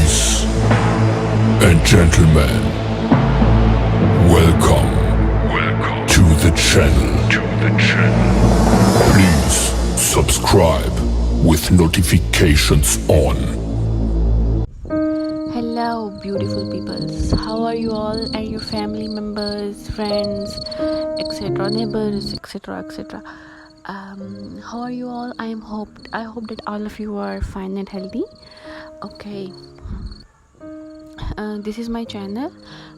Ladies and gentlemen, welcome to the channel. Please subscribe with notifications on. Hello, beautiful peoples. How are you all and your family members, friends, etc., neighbors, etc., etc. How are you all? I hope that all of you are fine and healthy. Okay. This is my channel,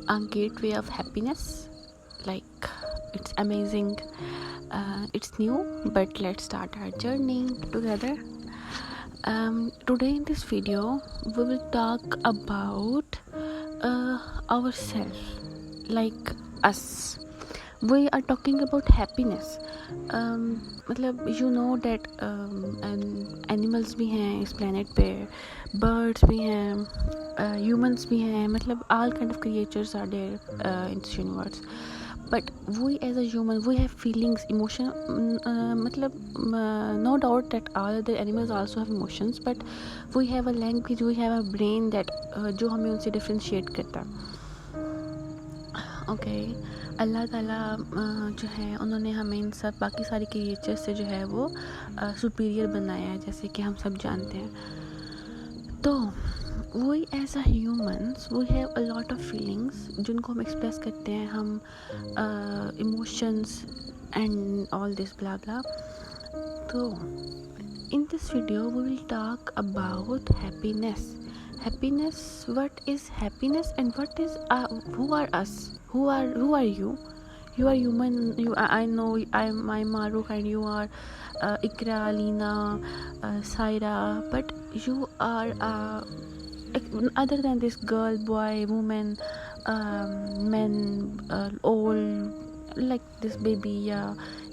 A Gateway of Happiness. Like, it's amazing. It's new, but let's start our journey together. Today in this video we will talk about ourselves, like us. We are talking about happiness. मतलब you know that animals भी हैं इस planet पे, birds भी हैं, humans भी हैं, मतलब all kind of creatures are there in this universe. But we as a human, we have feelings, emotion, मतलब no doubt that all the animals also have emotions, but we have a language, we have a brain that जो हमें उनसे differentiate करता है. Okay अल्लाह ताला जो है उन्होंने हमें इन सब बाकी सारी क्रिएचर से जो है वो सुपीरियर बनाया है, जैसे कि हम सब जानते हैं. तो we as a humans we have a lot of feelings जिनको हम एक्सप्रेस करते हैं, हम emotions and all this blah blah. तो in this video we will talk about happiness. What is happiness and what is who are us, who are you are human. I know I'm Maruk and you are Ikra, Alina, Saira, but you are other than this girl, boy, woman, men, old, like this baby.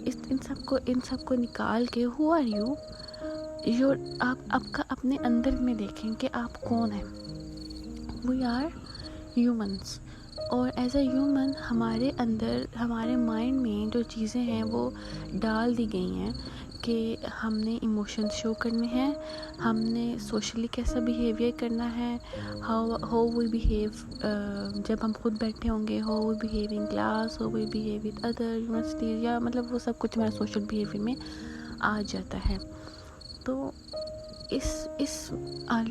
इन सबको निकाल के who are you. आप आपका अपने अंदर में देखें कि आप कौन हैं. वी आर ह्यूमंस, और एज अ ह्यूमन हमारे अंदर, हमारे माइंड में जो चीज़ें हैं वो डाल दी गई हैं कि हमने इमोशंस शो करने हैं, हमने सोशली कैसा बिहेवियर करना है, हाउ वी बिहेव जब हम खुद बैठे होंगे, how we behave in class, how we behave with other universities, या मतलब वो सब कुछ हमारे सोशल बिहेवियर में आ जाता है. तो इस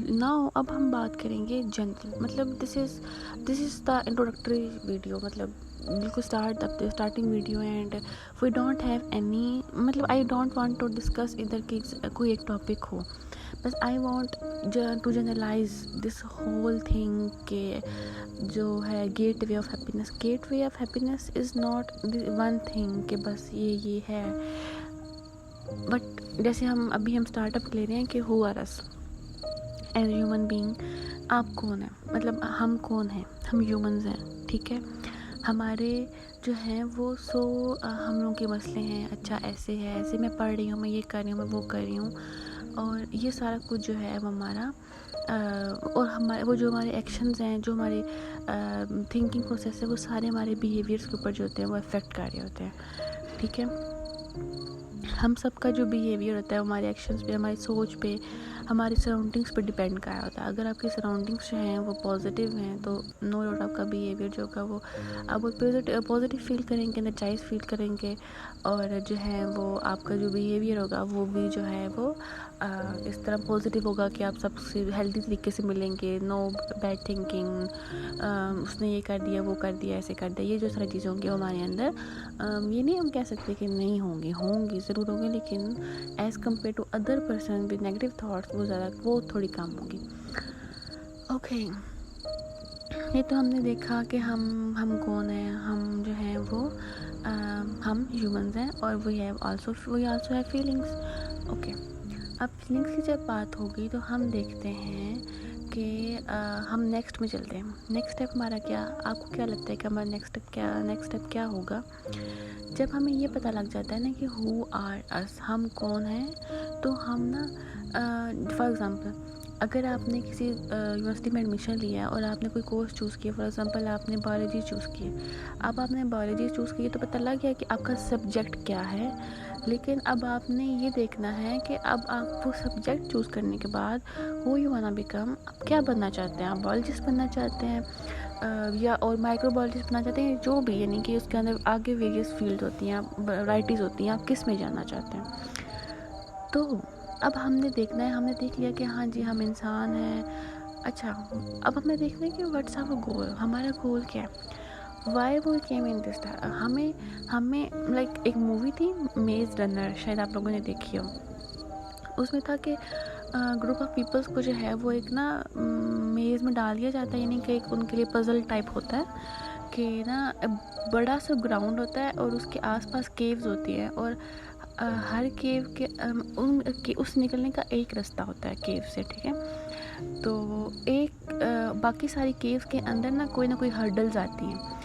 नाउ अब हम बात करेंगे जनरल, मतलब this is the introductory video, मतलब बिल्कुल starting video. And we don't have any, मतलब I don't want to discuss इधर की कोई एक टॉपिक हो, बस I want to generalize this whole thing के जो है gateway of happiness is not one thing कि बस ये है. बट जैसे हम स्टार्टअप ले रहे हैं कि who are us as human being. आप कौन है, मतलब हम कौन हैं, हम ह्यूमंस हैं, ठीक है. हमारे जो हैं वो हम लोगों के मसले हैं, अच्छा ऐसे है, ऐसे मैं पढ़ रही हूँ, मैं ये कर रही हूँ, मैं वो कर रही हूँ, और ये सारा कुछ जो है वो हमारा और हमारे वो जो हमारे एक्शंस हैं, जो हमारे थिंकिंग प्रोसेस है, वो सारे हमारे बिहेवियर्स के ऊपर जो होते हैं वो अफेक्ट कर रहे होते हैं, ठीक है. हम सबका जो बिहेवियर होता है हमारे एक्शंस पे, हमारी सोच पे, हमारे सराउंडिंग्स पे डिपेंड कर रहा होता है. अगर आपकी सराउंडिंग्स जो हैं वो पॉजिटिव हैं तो नो डाउट आपका बिहेवियर जो होगा वो आप पॉजिटिव फील करेंगे, एनर्जाइज फील करेंगे, और जो है वो आपका जो बिहेवियर होगा वो भी जो है वो इस तरह पॉजिटिव होगा कि आप सबसे हेल्दी तरीके से मिलेंगे. नो बैड थिंकिंग, उसने ये कर दिया, वो कर दिया, ऐसे कर दिया, ये जो सारी चीज़ें होंगी हमारे अंदर, ये नहीं हम कह सकते कि नहीं होंगी ज़रूर होंगी, लेकिन as compare to other person with negative thoughts वो थोड़ी कम होंगी. ओके, ये तो हमने देखा कि हम कौन हैं. हम जो हैं वो हम ह्यूमंस हैं, और we also have feelings. Okay, अब फीलिंग्स की जब बात होगी तो हम देखते हैं कि हम नेक्स्ट में चलते हैं. नेक्स्ट स्टेप हमारा क्या, आपको क्या लगता है कि हमारा नेक्स्ट स्टेप क्या होगा. जब हमें ये पता लग जाता है ना कि हु आर अस, हम कौन हैं, तो हम ना फॉर एग्ज़ाम्पल अगर आपने किसी यूनिवर्सिटी में एडमिशन लिया है और आपने कोई कोर्स चूज़ किया, फॉर एग्ज़ाम्पल आपने बायोलॉजी चूज़ की. अब आपने बायोलॉजी चूज़ की तो पता लग गया कि आपका सब्जेक्ट क्या है, लेकिन अब आपने ये देखना है कि अब आप वो सब्जेक्ट चूज़ करने के बाद हु यू वांना बिकम, आप क्या बनना चाहते हैं, आप बायोलॉजिस्ट बनना चाहते हैं या और माइक्रोबायोलॉजिस्ट बनना चाहते हैं, जो भी, यानी कि उसके अंदर आगे वेरियस फील्ड होती हैं, वैराइटीज़ होती हैं, आप किस में जाना चाहते हैं। तो अब हमने देखना है, हमने देख लिया कि हाँ जी हम इंसान हैं। अच्छा, अब हमें देखना है कि व्हाट्स आवर गोल, हमारा गोल क्या है, why we came in this. हमें लाइक एक मूवी थी मेज रनर, शायद आप लोगों ने देखी हो। उसमें था कि ग्रुप ऑफ पीपल्स को जो है वो एक ना मेज़ में डाल दिया जाता है, यानी कि एक उनके लिए पज़ल टाइप होता है कि ना बड़ा सा ग्राउंड होता है और उसके आसपास केव्स होती है और हर केव के उस निकलने का एक रास्ता होता है केव से, ठीक है। तो बाकी सारी केव्स के अंदर ना कोई हर्डल्स आती हैं।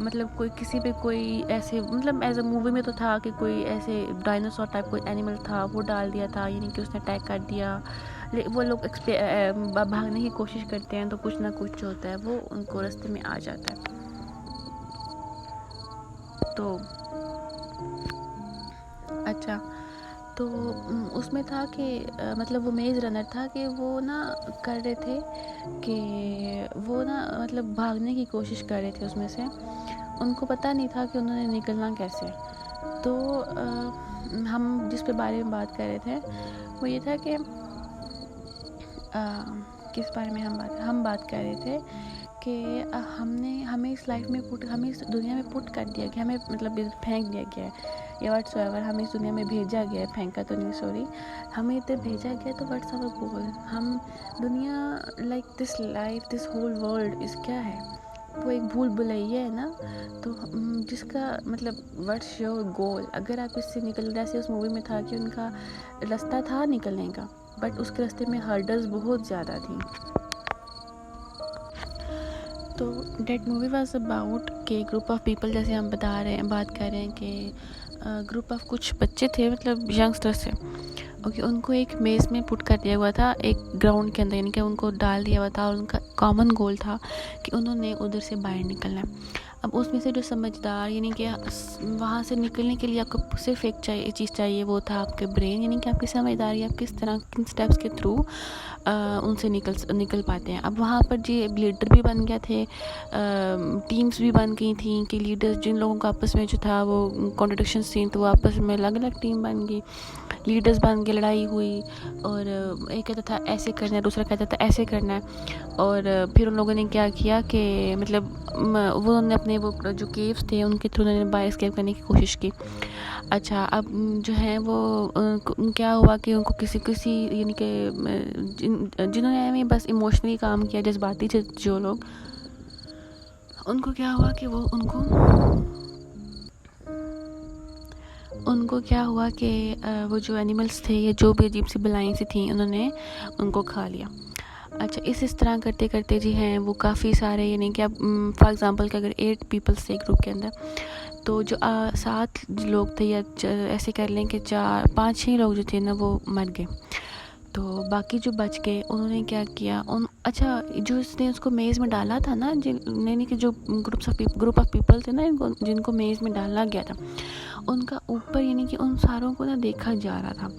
मतलब कोई किसी पे कोई ऐसे, मतलब एज अ मूवी में तो था कि कोई ऐसे डायनासोर टाइप कोई एनिमल था, वो डाल दिया था, यानी कि उसने अटैक कर दिया। वो लोग भागने की कोशिश करते हैं तो कुछ ना कुछ जो होता है वो उनको रास्ते में आ जाता है। तो अच्छा, तो उसमें था कि मतलब वो मेज़ रनर था कि वो ना कर रहे थे कि वो ना मतलब भागने की कोशिश कर रहे थे उसमें से, उनको पता नहीं था कि उन्होंने निकलना कैसे। तो हम जिस पे बारे में बात कर रहे थे वो ये था कि किस बारे में हम बात कर रहे थे कि हमें इस लाइफ में हमें इस दुनिया में पुट कर दिया गया, हमें मतलब फेंक दिया गया है या व्हाट्स एवर, हमें इस दुनिया में भेजा गया है, फेंका तो नहीं, सॉरी, हमें इधर भेजा गया। तो व्हाट्स आवर गोल, हम दुनिया like this life, this whole world is क्या है, वो एक भूल भुलैया है ना। तो जिसका मतलब व्हाट्स योर गोल, अगर आप इससे निकल, जैसे उस मूवी में था कि उनका रास्ता था निकलने का, बट उसके रास्ते में हर्डल्स बहुत ज़्यादा थी। तो डेट मूवी वाज अबाउट कि ग्रुप ऑफ पीपल, जैसे हम बात कर रहे हैं कि ग्रुप ऑफ कुछ बच्चे थे, मतलब यंगस्टर्स थे, ओके, उनको एक मेज़ में पुट कर दिया हुआ था एक ग्राउंड के अंदर, यानी कि उनको डाल दिया हुआ था और उनका कॉमन गोल था कि उन्होंने उधर से बाहर निकलना है। अब उसमें से जो समझदार, यानी कि वहाँ से निकलने के लिए आपको सिर्फ एक चीज़ चाहिए, वो था आपके ब्रेन, यानी कि आपकी समझदारी, आप किस तरह किन स्टेप्स के थ्रू उनसे निकल पाते हैं। अब वहाँ पर जी लीडर भी बन गए थे, टीम्स भी बन गई थी कि लीडर्स, जिन लोगों का आपस में जो था वो कॉन्ट्रडिक्शंस थी, तो वो आपस में अलग अलग टीम बन गई, लीडर्स बन के लड़ाई हुई, और एक कहता था ऐसे करना है, दूसरा कहता था ऐसे करना है। और फिर उन लोगों ने क्या किया कि मतलब वो उन्होंने अपने वो जो केव्स थे उनके थ्रू उन्होंने बाहर एस्केप करने की कोशिश की। अच्छा, अब जो है वो क्या हुआ कि उनको किसी यानी कि जिन्होंने हमें बस इमोशनली काम किया, जज्बाती थे जो लोग, उनको क्या हुआ कि उनको क्या हुआ कि वो जो एनिमल्स थे या जो भी अजीब सी बलाएँ सी थी, उन्होंने उनको खा लिया। अच्छा, इस तरह करते करते जी हैं वो काफ़ी सारे, यानी कि अब फॉर एग्ज़ाम्पल कि अगर 8 पीपल्स थे ग्रुप के अंदर, तो जो 7 लोग थे या ऐसे कर लें कि 5-6 लोग जो थे ना वो मर गए। तो बाकी जो बच गए उन्होंने क्या किया, अच्छा, जो इसने उसको मेज़ में डाला था ना, यानी कि जो ग्रुप ऑफ पीपल थे ना, जिनको मेज़ में डाला गया था, उनका ऊपर, यानी कि उन सारों को ना देखा जा रहा था,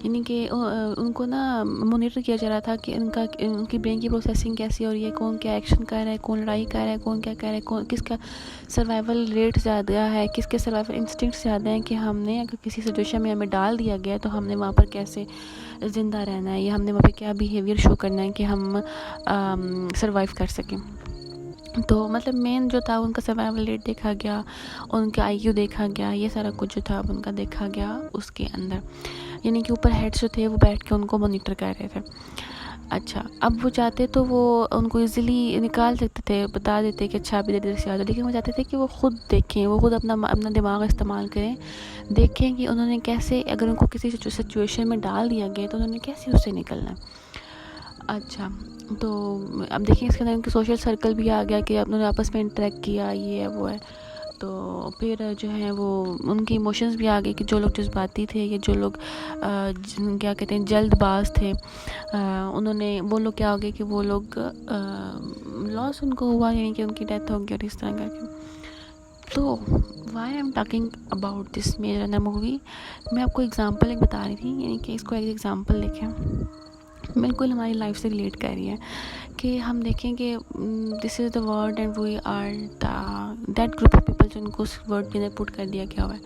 यानी कि उनको ना मॉनिटर किया जा रहा था कि उनकी ब्रेन की प्रोसेसिंग कैसी हो रही है, कौन क्या एक्शन कर रहा है, कौन लड़ाई कर रहा है, कौन क्या कर रहा है, कौन किसका सर्वाइवल रेट ज़्यादा है, किसके सर्वाइवल इंस्टिंक्ट्स ज़्यादा हैं, कि हमने अगर किसी सिचुएशन में हमें डाल दिया गया तो हमने वहाँ पर कैसे ज़िंदा रहना है, या हमने वहाँ पर क्या बिहेवियर शो करना है कि हम सर्वाइव कर सकें। तो मतलब मेन जो था उनका सर्वाइवल रेट देखा गया, उनका IQ देखा गया, ये सारा कुछ जो था उनका देखा गया उसके अंदर, यानी कि ऊपर हेड्स जो थे वो बैठ के उनको मॉनिटर कर रहे थे। अच्छा, अब वो चाहते तो वो उनको इजीली निकाल सकते थे, बता देते कि अच्छा अभी देर से आ जाओ, लेकिन वो चाहते थे कि वो खुद देखें, वो खुद अपना दिमाग इस्तेमाल करें, देखें कि उन्होंने कैसे, अगर उनको किसी सिचुएशन में डाल दिया गया तो उन्होंने कैसे उससे निकलना है। अच्छा, तो अब देखिए इसके अंदर उनकी सोशल सर्कल भी आ गया कि उन्होंने आपस में इंटरेक्ट किया, ये है वो है। तो फिर जो है वो उनकी इमोशंस भी आ गए कि जो लोग जज्बाती थे या जो लोग क्या कहते हैं जल्दबाज थे, उन्होंने वो लोग क्या हो गए कि वो लोग लॉस उनको हुआ, यानी कि उनकी डेथ हो गई और इस तरह करके। तो why I am talking about this maze runner movie, मैं आपको एग्जांपल एक बता रही थी, यानी कि इसको एक एग्जांपल देखें, बिल्कुल हमारी लाइफ से रिलेट कर रही है कि हम देखें कि this is the word and we are that group of people जिनको उस वर्ड के अंदर पुट कर दिया गया हुआ है,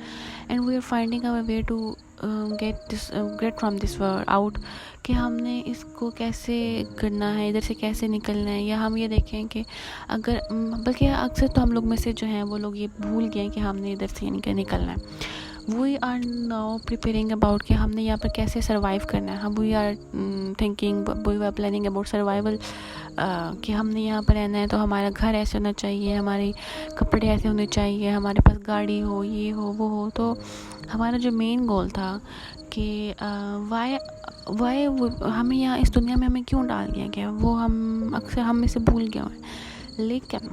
and we are finding our way to get from this word out, कि हमने इसको कैसे करना है, इधर से कैसे निकलना है। या हम ये देखें कि अगर बल्कि अक्सर तो हम लोग में से जो हैं वो लोग ये भूल गए कि हमने इधर से निकलना है। We are now preparing about कि हमने यहाँ पर कैसे सर्वाइव करना है। हम we are thinking, we are planning about survival, कि हमने यहाँ पर रहना है तो हमारा घर ऐसे होना चाहिए, हमारे कपड़े ऐसे होने चाहिए, हमारे पास गाड़ी हो, ये हो, वो हो। तो हमारा जो मेन गोल था कि वाई हमें यहाँ इस दुनिया में हमें क्यों डाल दिया गया, वो हम अक्सर हम में से भूल गए हैं। लेकिन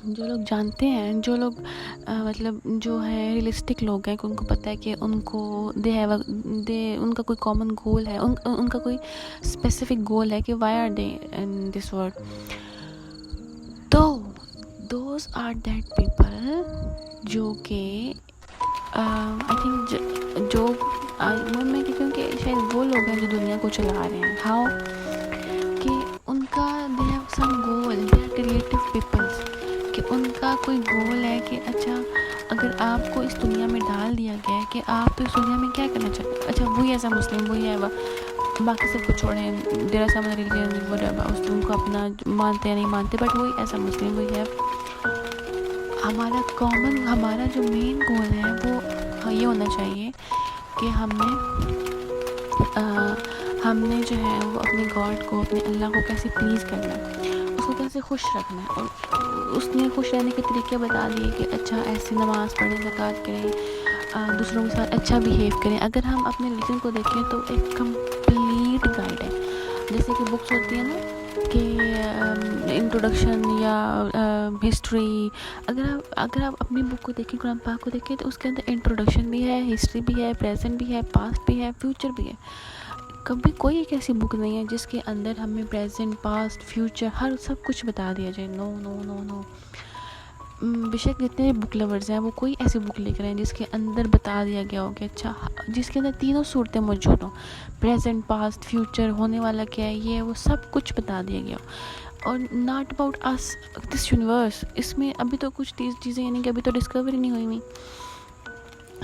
जो लोग जानते हैं, जो लोग मतलब जो है रियलिस्टिक लोग हैं, कि उनको पता है कि उनको उनका कोई कॉमन गोल है, उनका कोई स्पेसिफिक गोल है कि why are they in this world. तो दोज आर दैट पीपल जो कि आई थिंक जो मैं कहती हूँ कि शायद वो लोग हैं जो दुनिया को चला रहे हैं। हाउ कि उनका they have some goal, they are creative peoples, कि उनका कोई गोल है कि अच्छा अगर आपको इस दुनिया में डाल दिया गया है कि आप तो इस दुनिया में क्या करना चाहते हैं। अच्छा वही ऐसा मुस्लिम, वही है बाकी सब कुछ छोड़ें, there are some other religion whatever, उस उनको अपना मानते या नहीं मानते, बट वही ऐसा मुस्लिम, वही है हमारा कॉमन, हमारा जो मेन गोल है वो ये होना चाहिए कि हमने जो है वो अपने गॉड को, अपने अल्लाह को कैसे प्लीज़ करना है, उसको कैसे खुश रखना है। और उसने खुश रहने के तरीके बता दिए कि अच्छा ऐसे नमाज़ पढ़ें, ज़कात करें, दूसरों के साथ अच्छा बिहेव करें। अगर हम अपने रिलीजन को देखें तो एक कंप्लीट गाइड है, जैसे कि बुक्स होती है ना कि इंट्रोडक्शन या हिस्ट्री। अगर आप अपनी बुक को देखें, कुरान पाक को देखें, तो उसके अंदर इंट्रोडक्शन भी है, हिस्ट्री भी है, प्रेजेंट भी है, पास्ट भी है, फ्यूचर भी है। कभी कोई एक ऐसी बुक नहीं है जिसके अंदर हमें प्रेजेंट, पास्ट, फ्यूचर हर सब कुछ बता दिया जाए। No no no no. बेशक जितने बुक लवर्स हैं वो कोई ऐसी बुक लिख रहे हैं जिसके अंदर बता दिया गया हो कि अच्छा, जिसके अंदर तीनों सूरतें मौजूद हों, प्रेजेंट, पास्ट, फ्यूचर, होने वाला क्या है, ये वो सब कुछ बता दिया गया हो। और not about us, this universe, इसमें अभी तो कुछ चीज़ें यानी कि अभी तो डिस्कवरी नहीं हुई हुई,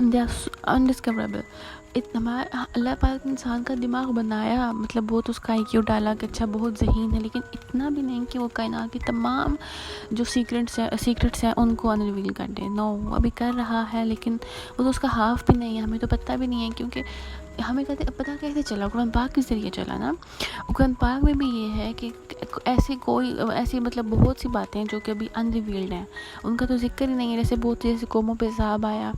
दे आर अनडिस्कवरेबल। इतना अल्लाह पाक ने इंसान का दिमाग बनाया, मतलब बहुत उसका IQ डाला कि अच्छा बहुत ज़हीन है, लेकिन इतना भी नहीं कि वो कायनात की तमाम जो सीक्रेट्स हैं उनको अनरिवील कर दे। नो, अभी कर रहा है, लेकिन वो तो उसका हाफ भी नहीं है, हमें तो पता भी नहीं है, क्योंकि हमें पता कैसे चला, कुरान पाक के ज़रिए चला ना। कुरान पाक में भी ये है कि ऐसी मतलब बहुत सी बातें जो कि अभी अनरिवील्ड हैं, उनका तो जिक्र ही नहीं है। जैसे बहुत जैसे कौमों पे हिसाब आया,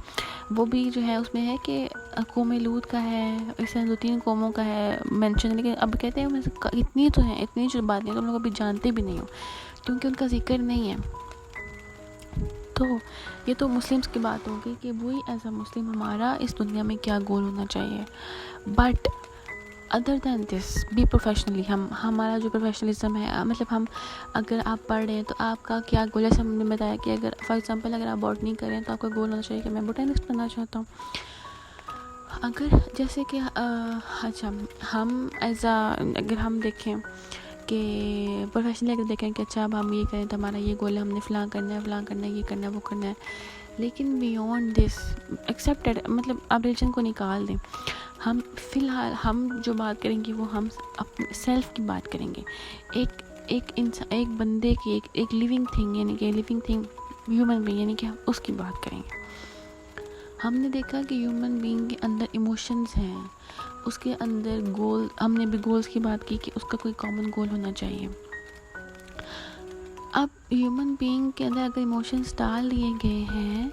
वो भी जो है उसमें है कि कौम लूत का है, ऐसे 2-3 कौमों का है मेंशन, लेकिन अब कहते हैं इतनी तो हैं, इतनी जो बातें तुम लोग अभी जानते भी नहीं हो, क्योंकि उनका जिक्र नहीं है। तो ये तो मुस्लिम्स की बात होगी कि वही एज अ मुस्लिम हमारा इस दुनिया में क्या गोल होना चाहिए। But other than this be professionally, हमारा जो प्रोफेशनलिज्म है, मतलब हम अगर आप पढ़ रहे हैं तो आपका क्या गोल है। हमने बताया कि अगर फॉर एग्जांपल अगर आप बॉटनी कर रहे हैं तो आपका गोल होना चाहिए कि मैं बोटेनिक्स बनना चाहता हूँ। अगर जैसे कि अच्छा हम अगर हम देखें कि प्रोफेशनली अगर देखें कि अच्छा अब हम ये करें तो हमारा ये गोल है, हमने फ़लाँ करना है, ये करना है, वो करना है, लेकिन बियॉन्ड दिस एक्सेप्टेड, मतलब आप रिलीजन को निकाल दें, हम फ़िलहाल हम जो बात करेंगे वो हम अपने सेल्फ़ की बात करेंगे, एक बंदे की, एक लिविंग थिंग, यानी कि लिविंग थिंग ह्यूमन बीइंग, यानी कि हम उसकी बात करेंगे। हमने देखा कि ह्यूमन बीइंग के अंदर इमोशंस हैं, उसके अंदर गोल, हमने भी गोल्स की बात की कि उसका कोई कॉमन गोल होना चाहिए। अब ह्यूमन बीइंग के अंदर अगर इमोशंस डाल दिए गए हैं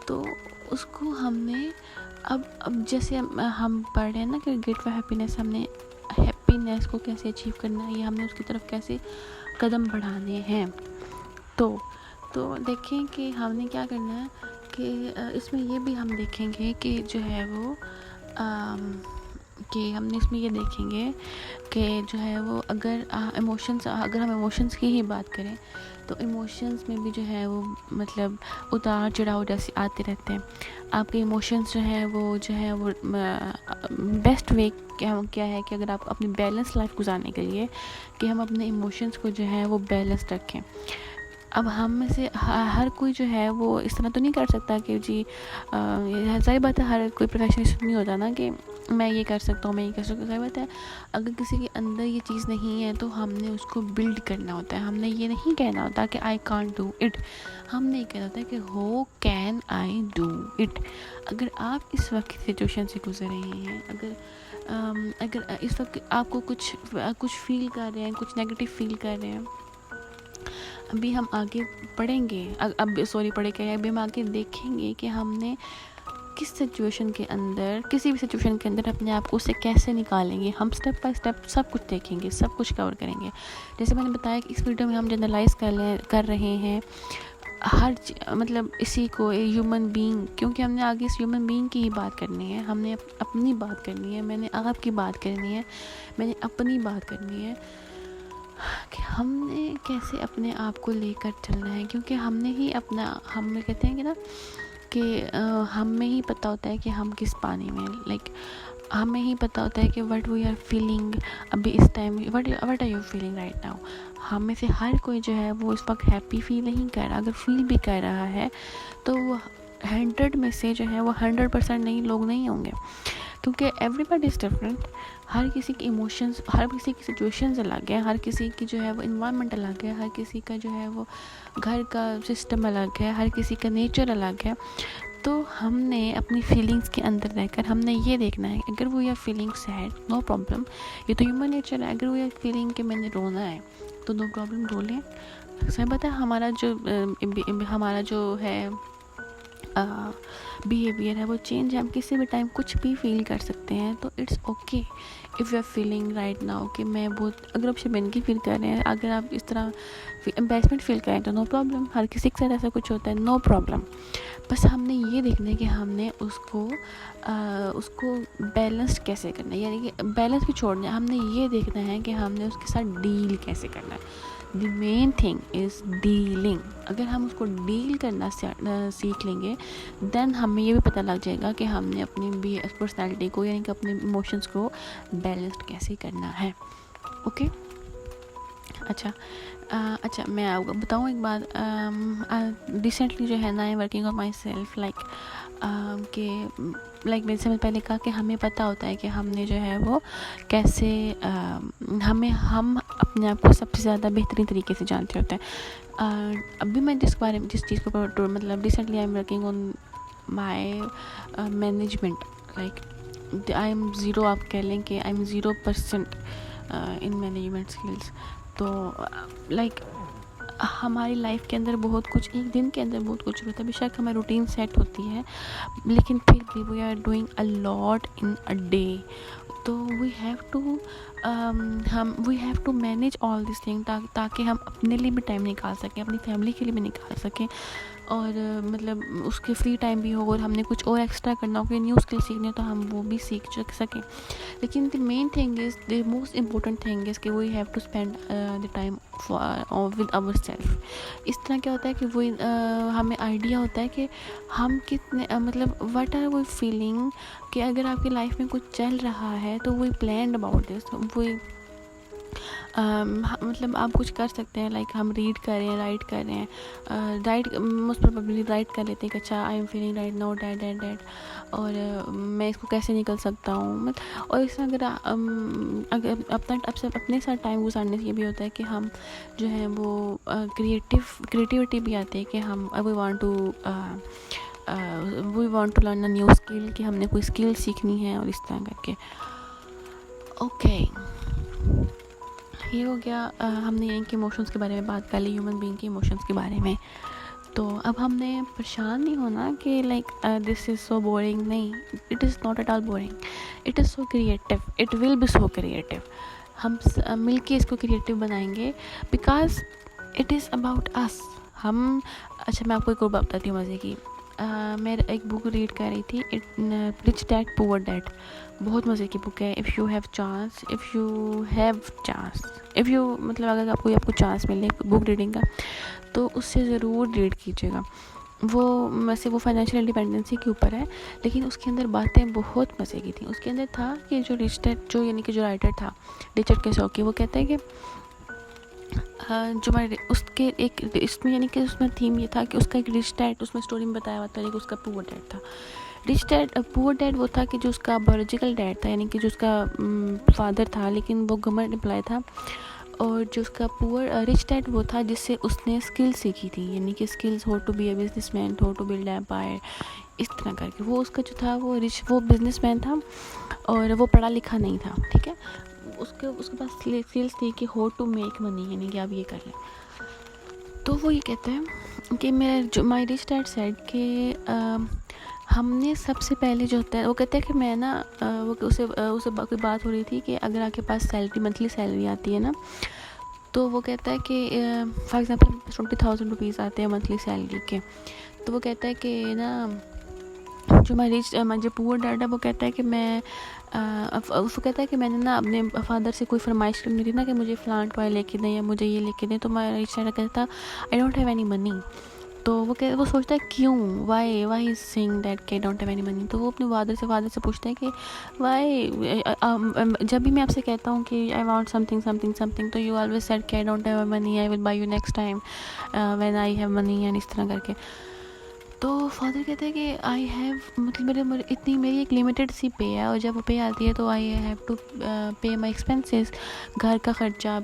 तो उसको हमने अब जैसे हम पढ़ रहे हैं ना कि गेट फॉर हैप्पीनेस, हमने हैप्पीनेस को कैसे अचीव करना है, ये हमने उसकी तरफ कैसे कदम बढ़ाने हैं। तो देखें कि हमने क्या करना है कि इसमें ये भी हम देखेंगे कि जो है वो कि हमने इसमें ये देखेंगे कि जो है वो अगर हम इमोशंस की ही बात करें तो इमोशंस में भी जो है वो मतलब उतार चढ़ाव जैसे आते रहते हैं। आपके इमोशंस जो हैं वो बेस्ट वे क्या है कि अगर आप अपनी बैलेंस लाइफ गुजारने के लिए कि हम अपने इमोशंस को जो है वो बैलेंस रखें। अब हम में से हर कोई जो है वो इस तरह तो नहीं कर सकता कि जी सही बात है, हर कोई प्रोफेशनलिस्ट नहीं होता ना कि मैं ये कर सकता हूँ, मैं ये कर सकता हूँ। सही बात है, अगर किसी के अंदर ये चीज़ नहीं है तो हमने उसको बिल्ड करना होता है। हमने ये नहीं कहना होता कि आई कांट डू इट, हमने ये कहना होता है कि हो कैन आई डू इट। अगर आप इस वक्त सिचुएशन से गुजर रहे हैं, अगर इस वक्त आपको कुछ फील कर रहे हैं, कुछ नेगेटिव फील कर रहे हैं, अभी हम आगे पढ़ेंगे, अभी हम आगे देखेंगे कि हमने किस सिचुएशन के अंदर, किसी भी सिचुएशन के अंदर अपने आप को उससे कैसे निकालेंगे। हम स्टेप बाय स्टेप सब कुछ देखेंगे, सब कुछ कवर करेंगे। जैसे मैंने बताया कि इस वीडियो में हम जनरलाइज कर रहे हैं मतलब इसी को ह्यूमन बीइंग, क्योंकि हमने आगे इस ह्यूमन बीइंग की ही बात करनी है। हमने अपनी बात करनी है, मैंने आपकी बात करनी है, मैंने अपनी बात करनी है कि हमने कैसे अपने आप को लेकर चलना है। क्योंकि हम कहते हैं कि ना कि हमें ही पता होता है कि हम किस पानी में, हमें ही पता होता है कि व्हाट वी आर फीलिंग अभी इस time, what are you feeling right now. हम में से हर कोई जो है वो इस वक्त हैप्पी फील नहीं कर रहा। अगर फील भी कर रहा है तो वो 100 में से जो है वो 100% नहीं लोग नहीं होंगे, क्योंकि एवरीबडी इज़ डिफरेंट। हर किसी के इमोशंस, हर किसी की सिचुएशंस अलग है, हर किसी की जो है वो इन्वायरमेंट अलग है, हर किसी का जो है वो घर का सिस्टम अलग है, हर किसी का नेचर अलग है। तो हमने अपनी फीलिंग्स के अंदर रहकर हमने ये देखना है, अगर वो या फीलिंग सैड, नो प्रॉब्लम, ये तो ह्यूमन नेचर है। अगर वो या फीलिंग कि मैंने रोना है तो नो प्रॉब्लम, रो लें। सही बात है, हमारा जो है बिहेवियर है वो चेंज है, हम किसी भी टाइम कुछ भी फील कर सकते हैं। तो it's okay if you are feeling right now कि मैं बहुत, अगर आप शर्मिंदगी फील कर रहे हैं, अगर आप इस तरह एम्बैरेसमेंट फील करें तो नो प्रॉब्लम, हर किसी के साथ ऐसा कुछ होता है, नो प्रॉब्लम। बस हमने ये देखना है कि हमने उसको बैलेंस कैसे करना है, यानी कि बैलेंस भी छोड़ना है, हमने ये देखना है कि हमने उसके साथ डील कैसे करना है। The main thing is dealing. अगर हम उसको डील करना सीख लेंगे, देन हमें ये भी पता लग जाएगा कि हमने अपनी पर्सनैलिटी को, यानी कि अपने इमोशंस को बैलेंस्ड कैसे करना है। ओके, अच्छा मैं आपको बताऊँ एक बात। रिसेंटली जो है ना, I working on my self, मैंने समय पहले कहा कि हमें पता होता है कि हमने जो है वो कैसे हम अपने आप को सबसे ज़्यादा बेहतरीन तरीके से जानते होते हैं। अभी मैं जिस चीज़ को मतलब recently I am working on my management, I am zero, आप कह लें कि I am 0% in management skills. तो हमारी लाइफ के अंदर बहुत कुछ, एक दिन के अंदर बहुत कुछ होता है। बेशक हमारी रूटीन सेट होती है, लेकिन फिर भी we are doing a lot in a day. तो we have to manage all this thing, ताकि हम अपने लिए भी टाइम निकाल सकें, अपनी फैमिली के लिए भी निकाल सकें, और मतलब उसके फ्री टाइम भी हो, और हमने कुछ और एक्स्ट्रा करना हो, कोई न्यू स्किल सीखनी हो तो हम वो भी सीख सकें। लेकिन the main thing is, the most important thing is कि we have to spend the time with our self. इस तरह क्या होता है कि वो हमें आइडिया होता है कि हम कितने मतलब व्हाट आर वी फीलिंग, कि अगर आपकी लाइफ में कुछ चल रहा है तो वी प्लान अबाउट दिस, मतलब आप कुछ कर सकते हैं, हम रीड कर रहे हैं, राइट कर रहे हैं, मोस्ट प्रोबेबली राइट कर लेते हैं कि अच्छा I am feeling right now that, और मैं इसको कैसे निकल सकता हूँ। और इसमें अगर अपने साथ टाइम गुजारने से ये भी होता है कि हम जो है वो क्रिएटिविटी भी आती है कि हम we want to learn a new skill, कि हमने कोई स्किल सीखनी है, और इस तरह करके। ओके, ये हो गया। हमने यहीं के इमोशंस के बारे में बात कर ली, ह्यूमन बीइंग के इमोशंस के बारे में। तो अब हमने परेशान नहीं होना कि दिस इज़ सो बोरिंग, नहीं, it is not at all boring, it is so creative, it will be so creative. हम मिल के इसको क्रिएटिव बनाएंगे, because it is about us. अच्छा, मैं आपको एक और बात बताती हूँ मज़े की। मैं एक बुक रीड कर रही थी, रिच डैड पुअर डैड। बहुत मज़े की बुक है। If you have chance, if you मतलब अगर आपको चांस मिले बुक रीडिंग का, तो उससे ज़रूर रीड कीजिएगा। वो वैसे वो फाइनेंशियल इंडिपेंडेंसी के ऊपर है, लेकिन उसके अंदर बातें बहुत मज़े की थी। उसके अंदर था कि जो रिच डैड यानी कि जो राइटर था रिचर्ड केसाकी, वो कहता है कि जो मैं उसके एक इसमें यानी कि उसमें थीम ये था कि उसका एक रिच डैड, उसमें स्टोरी में बताया हुआ था कि उसका पुअर डैड था। रिच डैड पुअर डैड वो था कि जो उसका बायोलॉजिकल डैड था, यानी कि जो उसका फादर था लेकिन वो गवर्नमेंट एम्प्लॉय था, और जो उसका पुअर रिच डैड वो था जिससे उसने स्किल सीखी थी, यानी कि स्किल्स, हो टू बी अ बिजनेसमैन, हो टू बिल्ड एम्पायर, इस तरह करके। वो उसका जो था वो बिजनेसमैन था और वो पढ़ा लिखा नहीं था, ठीक है। उसके पास स्किल्स थी कि हो टू मेक मनी, यानी कि आप ये कर लें। तो वो ये कहते हैं कि माई रिच डैड सेड कि हमने सबसे पहले जो होता है, वो कहते हैं कि मैं ना उसे कोई बात हो रही थी कि अगर आपके पास मंथली सैलरी आती है ना, तो वो कहता है कि फॉर एग्जांपल 20,000 रुपीज़ आते हैं मंथली सैलरी के। तो वो कहता है कि ना जो पुअर डैड है वो कहता है कि उसको कहता है कि मैंने ना अपने फादर से कोई फरमाइश करनी थी ना कि मुझे फ्लांट टॉय लेके दें या मुझे ये लेके दें, तो मैं रिच डैड कहता I don't have any money. तो वो सोचता है क्यों, वाई इज सेइंग दैट के डोंट हैव एनी मनी। तो वो अपने फादर से पूछता है कि वाई, जब भी मैं आपसे कहता हूँ कि आई वांट समथिंग, तो यू ऑलवेज सेड कि I don't have money, I will buy you next time when I have money, and इस तरह करके। तो फादर कहते हैं कि आई हैव मतलब मेरी एक लिमिटेड सी पे है, और जब वो पे आती है तो आई हैव टू पे माई एक्सपेंसेस, घर का ख़र्चा,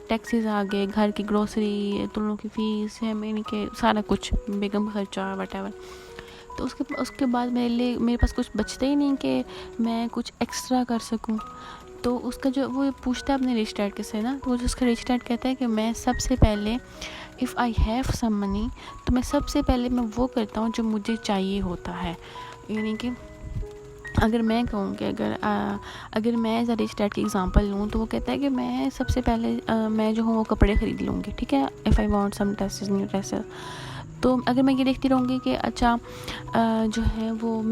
टैक्सेस आ गए, घर की ग्रोसरी, दोनों की फ़ीस है, यानी कि सारा कुछ, बेगम का ख़र्चा, वटेवर। तो उसके बाद मेरे पास कुछ बचता ही नहीं कि मैं कुछ एक्स्ट्रा कर सकूं। तो उसका जो वो पूछता है अपने रिच डैड के से ना, तो उसका रिच डैड कहता है कि मैं सबसे पहले if I have some money, तो मैं सबसे पहले मैं वो करता हूँ जो मुझे चाहिए होता है। यानी कि अगर मैं कहूँ कि अगर मैं एज अ रिच डैड की एग्जांपल लूँ, तो वो कहता है कि मैं सबसे पहले मैं जो हूँ वो कपड़े ख़रीद लूँगी, ठीक है, if I want some new dresses. तो अगर मैं ये देखती रहूँगी कि अच्छा जो है वो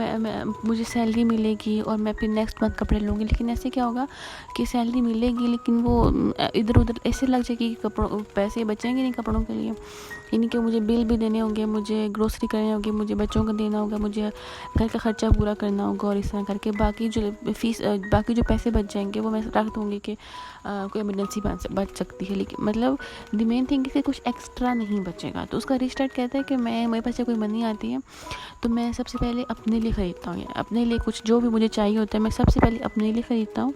मुझे सैलरी मिलेगी और मैं फिर नेक्स्ट मंथ कपड़े लूँगी, लेकिन ऐसे क्या होगा कि सैलरी मिलेगी लेकिन वो इधर उधर ऐसे लग जाएगी कि पैसे बचेंगे नहीं कपड़ों के लिए, यानी कि मुझे बिल भी देने होंगे, मुझे ग्रोसरी करनी होगी, मुझे बच्चों को देना होगा, मुझे घर का ख़र्चा पूरा करना होगा, और इस तरह करके बाकी जो पैसे बच जाएंगे वो मैं रख दूँगी कि कोई इमरजेंसी बच सकती है, लेकिन मतलब द मेन थिंग कि कुछ एक्स्ट्रा नहीं बचेगा। तो उसका रिच डैड कहता है कि मेरे पास जब कोई मनी आती है तो मैं सबसे पहले अपने लिए ख़रीदता हूँ, अपने लिए कुछ जो भी मुझे चाहिए होता है मैं सबसे पहले अपने लिए ख़रीदता हूँ।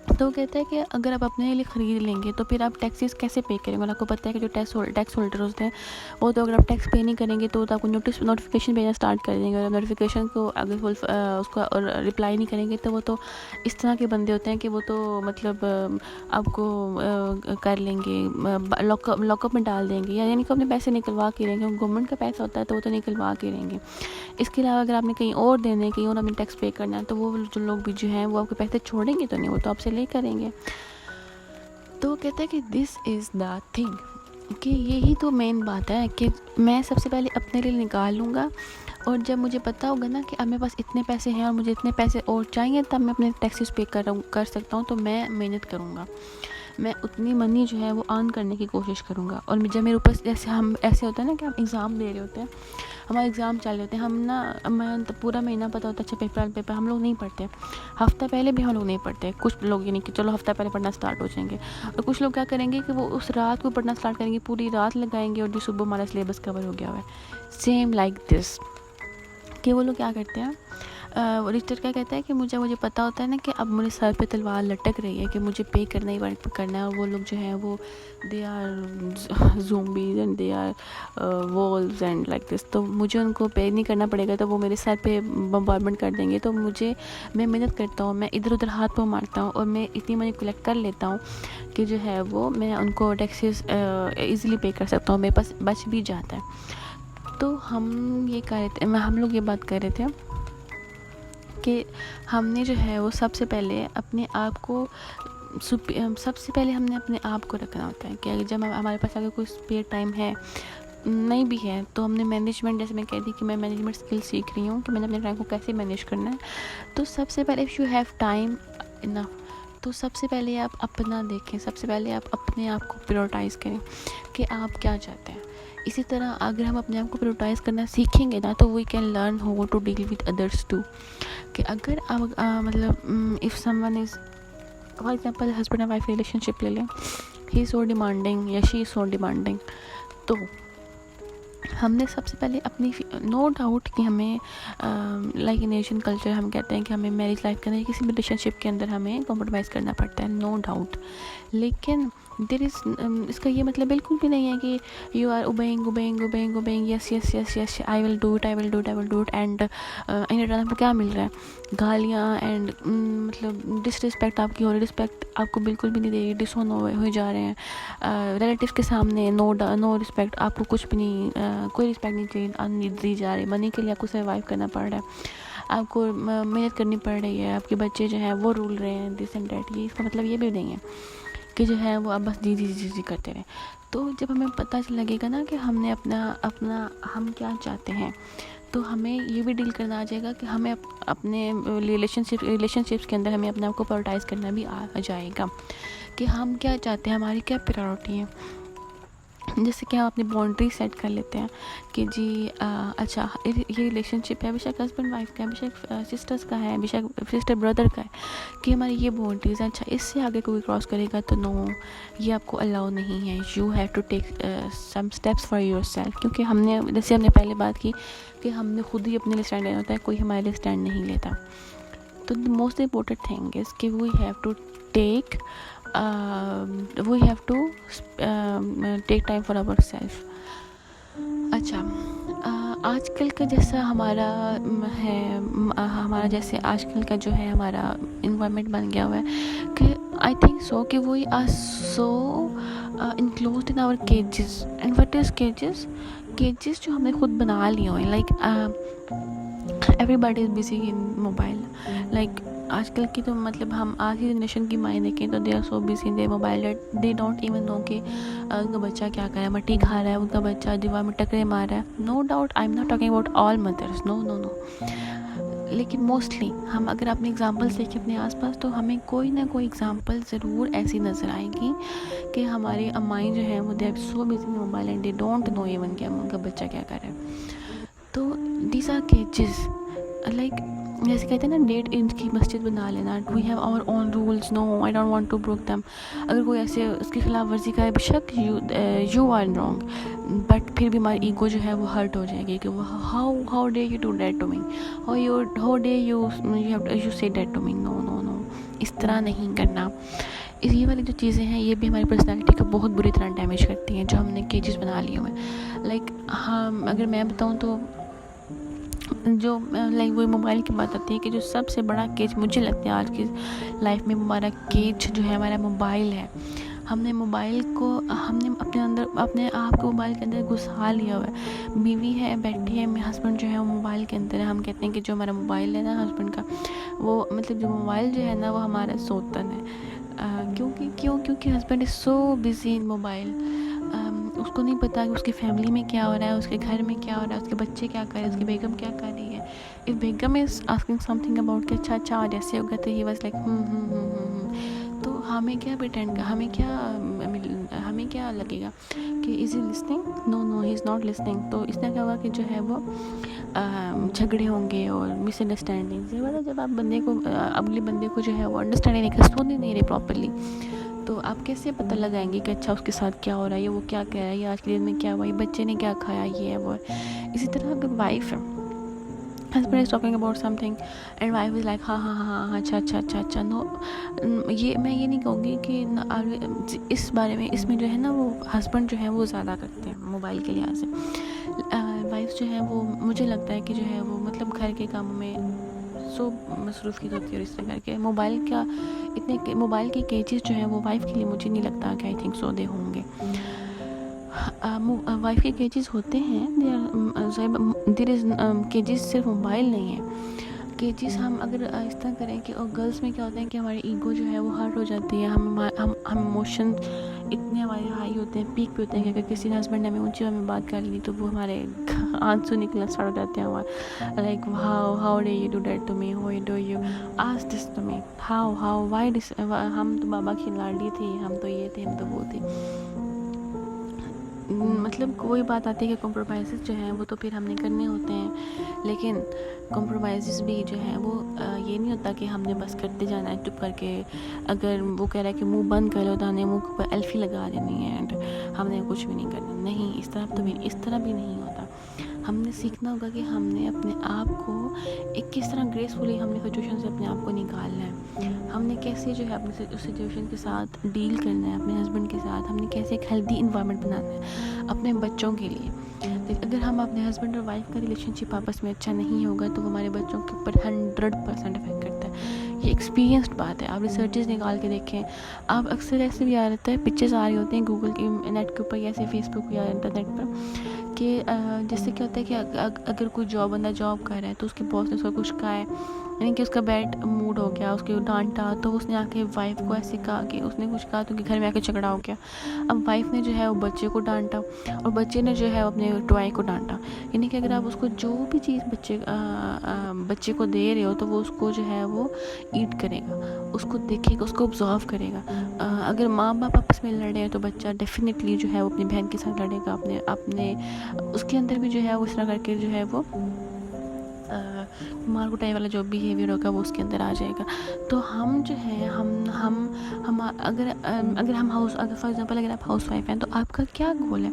तो वो कहता है कि अगर आप अपने लिए ख़रीद लेंगे तो फिर आप टैक्सेस कैसे पे करेंगे। और आपको पता है कि जो टैक्स होल्डर होते हैं वो तो अगर आप टैक्स पे नहीं करेंगे तो आपको नोटिफिकेशन भेजना स्टार्ट कर देंगे, और नोटिफिकेशन को अगर उसको रिप्लाई नहीं करेंगे तो वो तो इस तरह के बंदे होते हैं कि वो तो मतलब आपको कर लेंगे, लॉकअप में डाल देंगे, या यानी कि अपने पैसे निकलवा के रहेंगे। गवर्नमेंट का पैसा होता है तो वो तो निकलवा के रहेंगे। इसके अलावा अगर आपने कहीं और देने, कहीं और आपने टैक्स पे करना है, तो वो जो लोग भी जो हैं वो आपके पैसे छोड़ेंगे तो नहीं, वो तो आपसे ले करेंगे। तो वो कहता है कि दिस इज़ द थिंग, कि यही तो मेन बात है कि मैं सबसे पहले अपने लिए निकाल लूँगा, और जब मुझे पता होगा ना कि अब मेरे पास इतने पैसे हैं और मुझे इतने पैसे और चाहिए, तब मैं अपने टैक्सेस पे कर सकता हूँ। तो मैं मेहनत करूँगा, मैं उतनी मनी जो है वो अर्न करने की कोशिश करूँगा। और जब मेरे ऊपर जैसे हम ऐसे होता है ना कि हम एग्ज़ाम दे रहे होते हैं, हमारे एग्ज़ाम चल रहे होते हैं, मैं तो पूरा महीना पता होता है अच्छा पेपर हम लोग नहीं पढ़ते, हफ़्ता पहले भी हम लोग नहीं पढ़ते। कुछ लोग यानी कि चलो हफ़्ता पहले पढ़ना स्टार्ट हो जाएंगे, और कुछ लोग क्या करेंगे कि वो उस रात को पढ़ना स्टार्ट करेंगे, पूरी रात लगाएंगे, और जो सुबह हमारा सिलेबस कवर हो गया हुआ है। सेम लाइक दिस, कि वो लोग क्या करते हैं, रिच क्या कहता है कि मुझे पता होता है ना कि अब मेरे सर पे तलवार लटक रही है कि मुझे पे करना ही करना है, और वो लोग जो हैं वो they are zombies and they are wolves and like this, तो मुझे उनको पे नहीं करना पड़ेगा, तो वो मेरे सर पे बम्बार्डमेंट कर देंगे। तो मैं मेहनत करता हूँ, मैं इधर उधर हाथ पाँव मारता हूँ, और मैं इतनी मनी कलेक्ट कर लेता हूँ कि जो है वो मैं उनको टैक्सेस ईज़िली पे कर सकता हूँ, मेरे पास बच भी जाता है। तो हम लोग ये बात कर रहे थे कि हमने जो है वो सबसे पहले अपने आप को हमने अपने आप को रखना होता है कि जब हमारे पास अगर कोई स्पेयर टाइम है नहीं भी है तो हमने मैनेजमेंट, जैसे मैं कह रही कि मैं मैनेजमेंट स्किल सीख रही हूँ कि मैंने अपने टाइम को कैसे मैनेज करना है। तो सबसे पहले if you have time enough, तो सबसे पहले आप अपना देखें, सबसे पहले आप अपने आप को प्रायोरिटाइज़ करें कि आप क्या चाहते हैं। इसी तरह अगर हम अपने आप को प्रायोरिटाइज़ करना सीखेंगे ना, तो we can learn how to deal with others too. कि अगर आप मतलब if someone is for example husband and wife relationship ले लें, ही इज़ सो डिमांडिंग या शी इज़ सो डिमांडिंग, तो हमने सबसे पहले अपनी नो डाउट कि हमें लाइक इन एशियन कल्चर हम कहते हैं कि हमें मैरिज लाइफ के अंदर किसी भी रिलेशनशिप के अंदर हमें कॉम्प्रोमाइज़ करना पड़ता है, नो डाउट। लेकिन देर इज़ इसका ये मतलब बिल्कुल भी नहीं है कि you are obeying yes yes yes yes I will do it and in return आपको क्या मिल रहा है, गालियाँ एंड मतलब डिसरिस्पेक्ट आपकी हो रही, रिस्पेक्ट आपको बिल्कुल भी नहीं दे रही, डिसऑन हो जा रहे हैं रिलेटिव्स के सामने, नो रिस्पेक्ट, आपको कुछ भी नहीं कोई रिस्पेक्ट नहीं दी जा रही, मनी के लिए आपको सर्वाइव करना पड़ रहा है, आपको मेहनत करनी पड़ रही है, आपके बच्चे जो हैं वो रूल रहे हैं दिस एंड डैट। ये इसका मतलब ये भी नहीं है कि जो है वो आप बस जी करते रहें। तो जब हमें पता लगेगा ना कि हमने अपना हम क्या चाहते हैं, तो हमें ये भी डील करना आ जाएगा कि हमें अपने रिलेशनशिप्स के अंदर हमें अपने आप को प्रायोरिटाइज़ करना भी आ जाएगा कि हम क्या चाहते हैं, हमारी क्या प्रायोरिटी है। जैसे कि हम अपनी बाउंड्री सेट कर लेते हैं कि जी अच्छा ये रिलेशनशिप है, बेशक हस्बैंड वाइफ का है, बेशक सिस्टर्स का है, बेशक सिस्टर ब्रदर का है, कि हमारी ये बाउंड्रीज है। अच्छा इससे आगे कोई क्रॉस करेगा तो नो, ये आपको अलाउ नहीं है, you have to take some steps for yourself. क्योंकि हमने पहले बात की कि हमने खुद ही अपने लिए स्टैंड लेना होता है, कोई हमारे लिए स्टैंड नहीं लेता। तो the most important thing is कि we have to take take time for our self. अच्छा आजकल का जैसा हमारा है हमारा जैसे आजकल का जो है हमारा इन्वायरमेंट बन गया हुआ है कि आई थिंक सो कि we are so enclosed in our cages. And what is cages जो हमने खुद बना लिए हुए हैं, like everybody is busy in mobile. Like आजकल की तो मतलब हम आज की जनरेशन की माएँ देखें तो they are so busy in the mobile, they don't even know कि उनका बच्चा क्या कर रहा है, मट्टी खा रहा है, उनका बच्चा दीवार में टकरे मार रहा है। No doubt, I am not talking about all mothers, no, लेकिन मोस्टली हम अगर अपने एग्जांपल्स देखें अपने आसपास तो हमें कोई ना कोई एग्जांपल ज़रूर ऐसी नज़र आएगी कि हमारी अम्माई जो हैं वो they are so busy in mobile and they don't know even कि उनका बच्चा क्या कर रहा है। तो दीज आर केजेस, लाइक जैसे कहते हैं ना डेट इंच की मस्जिद बना लेना, we have our own rules, no I don't want to break them. अगर कोई ऐसे उसकी खिलाफ वर्जी करे बेशक यू आर रॉन्ग, बट फिर भी हमारी ईगो जो है वो हर्ट हो जाएगी कि how dare you do that to me, how dare you say that to me, no इस तरह नहीं करना। ये वाली जो चीज़ें हैं ये भी हमारी पर्सनैलिटी को बहुत बुरी तरह डैमेज करती हैं, जो हमने केजेस बना लिए हुए हैं। लाइक हम अगर मैं बताऊँ तो जो लाइक वो मोबाइल की बात आती है कि जो सबसे बड़ा केज मुझे लगता है आज की लाइफ में हमारा केज जो है हमारा मोबाइल है। हमने अपने अंदर अपने आप को मोबाइल के अंदर घुसा लिया हुआ है। बीवी है बैठी है, मेरे हस्बैंड जो है वो मोबाइल के अंदर है। हम कहते हैं कि जो हमारा मोबाइल है ना हस्बैंड का, वो मतलब जो मोबाइल जो है ना वो हमारा सोतन है। क्योंकि husband is so busy in mobile. उसको नहीं पता कि उसकी फैमिली में क्या हो रहा है, उसके घर में क्या हो रहा है, उसके बच्चे क्या कर रहे हैं, उसकी बेगम क्या कर रही है। If Begum is asking something about कि अच्छा और जैसे होगा तो ही वाज लाइक तो हमें क्या प्रिटेंड, हमें क्या लगेगा कि is he listening, no he is not listening. तो इससे क्या होगा कि जो है वो झगड़े होंगे और मिसअंडरस्टैंडिंग। मतलब जब आप अगले बंदे को जो है वो अंडरस्टैंडिंग नहीं कर, सुन ही नहीं रहे प्रॉपरली, तो आप कैसे पता लगाएंगे कि अच्छा उसके साथ क्या हो रहा है, ये वो क्या कह रहा है, ये आज के दिन में क्या हुआ, ये बच्चे ने क्या खाया, ये है वो। इसी तरह अगर वाइफ है, husband is talking about something and wife is like हाँ अच्छा नो, मैं ये नहीं कहूँगी कि इस बारे में इसमें जो है ना वो हस्बैंड जो है वो ज़्यादा करते हैं मोबाइल के लिहाज से। वाइफ जो है वो मुझे लगता है कि जो है वो मतलब घर के कामों में सो मसरूफ़ की होती है और इस तरह करके मोबाइल के केजेस जो हैं वो वाइफ़ के लिए मुझे नहीं लगता कि आई थिंक सो दे होंगे। वाइफ़ के केजेस होते हैं, देयर इज़ केजेस सिर्फ मोबाइल नहीं है। केजेस हम अगर इस तरह करें कि और गर्ल्स में क्या होता है कि हमारी ईगो जो है वो हर्ट हो जाती है, हम इतने हमारे हाई होते हैं, पीक पे होते हैं कि अगर किसी हस्बैंड ने हमें ऊंची आवाज़ में बात कर ली तो वो हमारे आंसू निकलना स्टार्ट हो जाते हैं हमारे, like how do you do that to me, how do you ask this to me, how why this, हम तो बाबा की लाडली थे, हम तो ये थे, हम तो वो थे। मतलब कोई बात आती है कि कॉम्प्रोमाइज़ जो हैं वो तो फिर हमने करने होते हैं, लेकिन कॉम्प्रोमाइज़ भी जो है वो ये नहीं होता कि हमने बस करते जाना है चुप करके। अगर वो कह रहा है कि मुंह बंद कर लो तो हमने मुंह पर एल्फी लगा देनी है एंड हमने कुछ भी नहीं करना, नहीं, इस तरह भी नहीं होता। हमने सीखना होगा कि हमने अपने आप को एक किस तरह ग्रेसफुली हमने सिचुएशन से अपने आप को निकालना है, हमने कैसे जो है अपने उस सिचुएशन के साथ डील करना है, अपने हस्बैंड के साथ हमने कैसे एक हेल्दी इन्वायरमेंट बनाना है अपने बच्चों के लिए। अगर हम अपने हस्बैंड और वाइफ का रिलेशनशिप आपस में अच्छा नहीं होगा तो वो हमारे बच्चों के ऊपर 100% इफेक्ट करता है। ये एक्सपीरियंस्ड बात है, आप रिसर्चेस निकाल के देखें। आप अक्सर ऐसे भी आ रहता है, पिक्चर्स आ रही होती हैं गूगल के नेट के ऊपर या ऐसे फेसबुक या इंटरनेट पर कि जैसे क्या होता है कि अगर कोई बंदा जॉब कर रहा है तो उसके बॉस ने उसको कुछ कहा है, यानी कि उसका बैड मूड हो गया, उसके डांटा, तो उसने आके वाइफ को ऐसे कहा कि उसने कुछ कहा तो घर में आके झगड़ा हो गया। अब वाइफ ने जो है वो बच्चे को डांटा और बच्चे ने जो है अपने टॉय को डांटा। यानी कि अगर आप उसको जो भी चीज़ बच्चे को दे रहे हो तो वो उसको जो है वो ईट करेगा, उसको देखेगा, उसको ऑब्जर्व करेगा। अगर माँ बाप आपस में लड़ रहे हैं तो बच्चा डेफिनेटली जो है वो अपनी बहन के साथ लड़ेगा, अपने उसके अंदर भी जो है वो इस तरह करके जो है वो मार कुटाई वाला जो बिहेवियर होगा वो उसके अंदर आ जाएगा। तो हम जो है हम अगर हम अगर फॉर एग्जांपल अगर आप हाउस वाइफ हैं तो आपका क्या गोल है,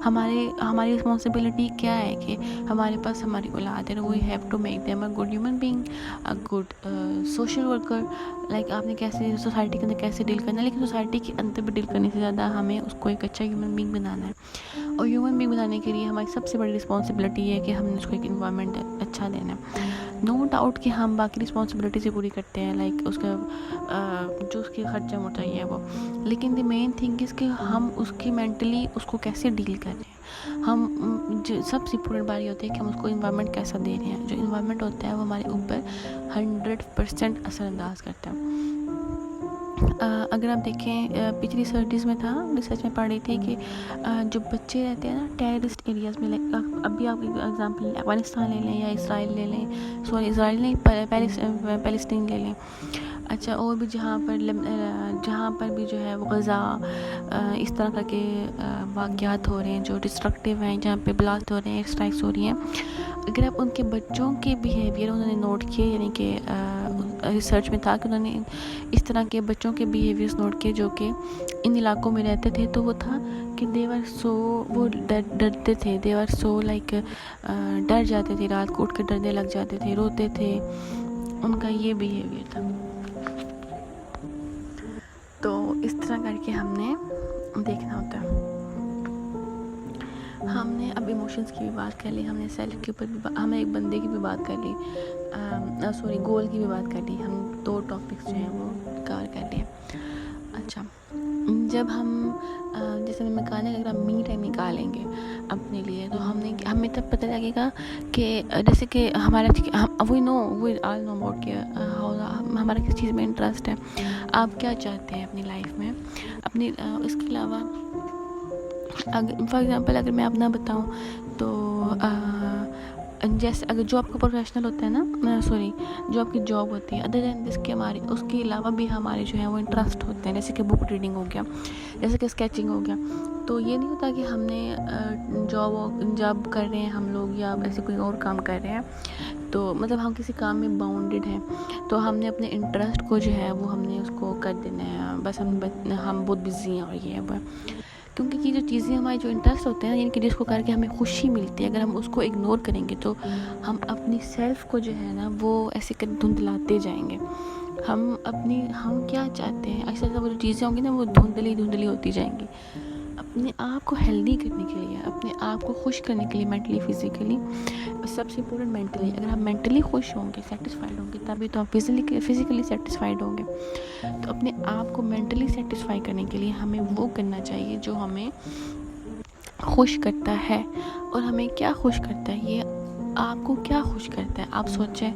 हमारी रिस्पॉन्सिबिलिटी क्या है कि हमारे पास हमारी औलाद है, we have to make them a good human being, a good social worker. Like आपने कैसे सोसाइटी के अंदर कैसे डील करना है, लेकिन सोसाइटी के अंदर भी डील करने से ज़्यादा हमें उसको एक अच्छा ह्यूमन बीइंग बनाना है। और ह्यूमन बीइंग बनाने के लिए हमारी सबसे बड़ी रिस्पॉन्सिबिलिटी है कि हमने उसको एक इन्वायरमेंट अच्छा देना है। नो डाउट कि हम बाकी रिस्पॉन्सिबिलिटी से पूरी करते हैं, लाइक उसका जो उसके खर्चा वर्चा है वो, लेकिन द मेन थिंग इज़ कि हम उसकी मेंटली उसको कैसे डील कर रहे हैं। हम जो सबसे इम्पोर्टेंट बात ये होती है कि हम उसको इन्वायरमेंट कैसा दे रहे हैं। जो इन्वायरमेंट होता है वो हमारे ऊपर 100% असरअंदाज करता है। अगर आप देखें पिछली रिसर्च में पढ़ रही थी कि जो बच्चे रहते हैं ना टेररिस्ट एरियाज़ में, लाइक अभी आप एग्जांपल अफगानिस्तान ले लें या इसराइल ले लें, सॉरी इसराइल नहीं पैलेस्टीन ले लें, अच्छा, और भी जहाँ पर भी जो है वो गज़ा इस तरह के वाक़यात हो रहे हैं जो डिस्ट्रक्टिव हैं, जहाँ पे ब्लास्ट हो रहे हैं, स्ट्राइक्स हो रही हैं, अगर आप उनके बच्चों के बिहेवियर उन्होंने नोट किए, यानी कि रिसर्च में था कि उन्होंने इस तरह के बच्चों के बिहेवियर्स नोट किए जो कि इन इलाकों में रहते थे, तो वो था कि वो डरते थे, लाइक डर जाते थे, रात को उठ कर डरने लग जाते थे, रोते थे, उनका ये बिहेवियर था। तो इस तरह करके हमने देखना होता है। हमने अब इमोशंस की भी बात कर ली, हमने सेल्फ के ऊपर भी हमने एक बंदे की भी बात कर ली, गोल की भी बात कर ली, हम 2 टॉपिक्स जो हैं वो कवर कर लिए। अच्छा, जब हम जैसे मैं कहने लग रहा मी टाइम निकालेंगे अपने लिए, तो हमें तब पता लगेगा कि जैसे कि हमारा वी ऑल नो अबाउट कि हमारा किस चीज़ में इंटरेस्ट है, आप क्या चाहते हैं अपनी लाइफ में, अपनी इसके अलावा अगर फॉर एग्जांपल अगर मैं अपना बताऊं तो जैसे अगर जो आपका प्रोफेशनल होता है ना, जो आपकी जॉब होती है, अदर दैन दिस के उसके अलावा भी हमारे जो है वो इंटरेस्ट होते हैं, जैसे कि बुक रीडिंग हो गया, जैसे कि स्केचिंग हो गया। तो ये नहीं होता कि हमने जॉब कर रहे हैं हम लोग या ऐसे कोई और काम कर रहे हैं तो मतलब हम किसी काम में बाउंडेड हैं, तो हमने अपने इंटरेस्ट को जो है वो हमने उसको कर देना है, बस हम बहुत बिजी हैं और ये है वो, क्योंकि ये जो चीज़ें हमारे जो इंटरेस्ट होते हैं, यानी कि जिसको करके हमें खुशी मिलती है, अगर हम उसको इग्नोर करेंगे तो हम अपनी सेल्फ को जो है ना वो ऐसे कर धुंधलाते जाएंगे। हम क्या चाहते हैं, ऐसा वो जो चीज़ें होंगी ना वो धुंधली होती जाएंगी। अपने आप को हेल्दी करने के लिए, अपने आप को खुश करने के लिए, मेंटली फिजिकली, सबसे इम्पोर्टेंट मेंटली, अगर हम मेंटली खुश होंगे, सेटिस्फाइड होंगे, तभी तो आप फिजिकली सेटिस्फाइड होंगे। तो अपने आप को मेंटली सेटिस्फाई करने के लिए हमें वो करना चाहिए जो हमें खुश करता है। और हमें क्या खुश करता है, ये आपको क्या खुश करता है? आप सोचें,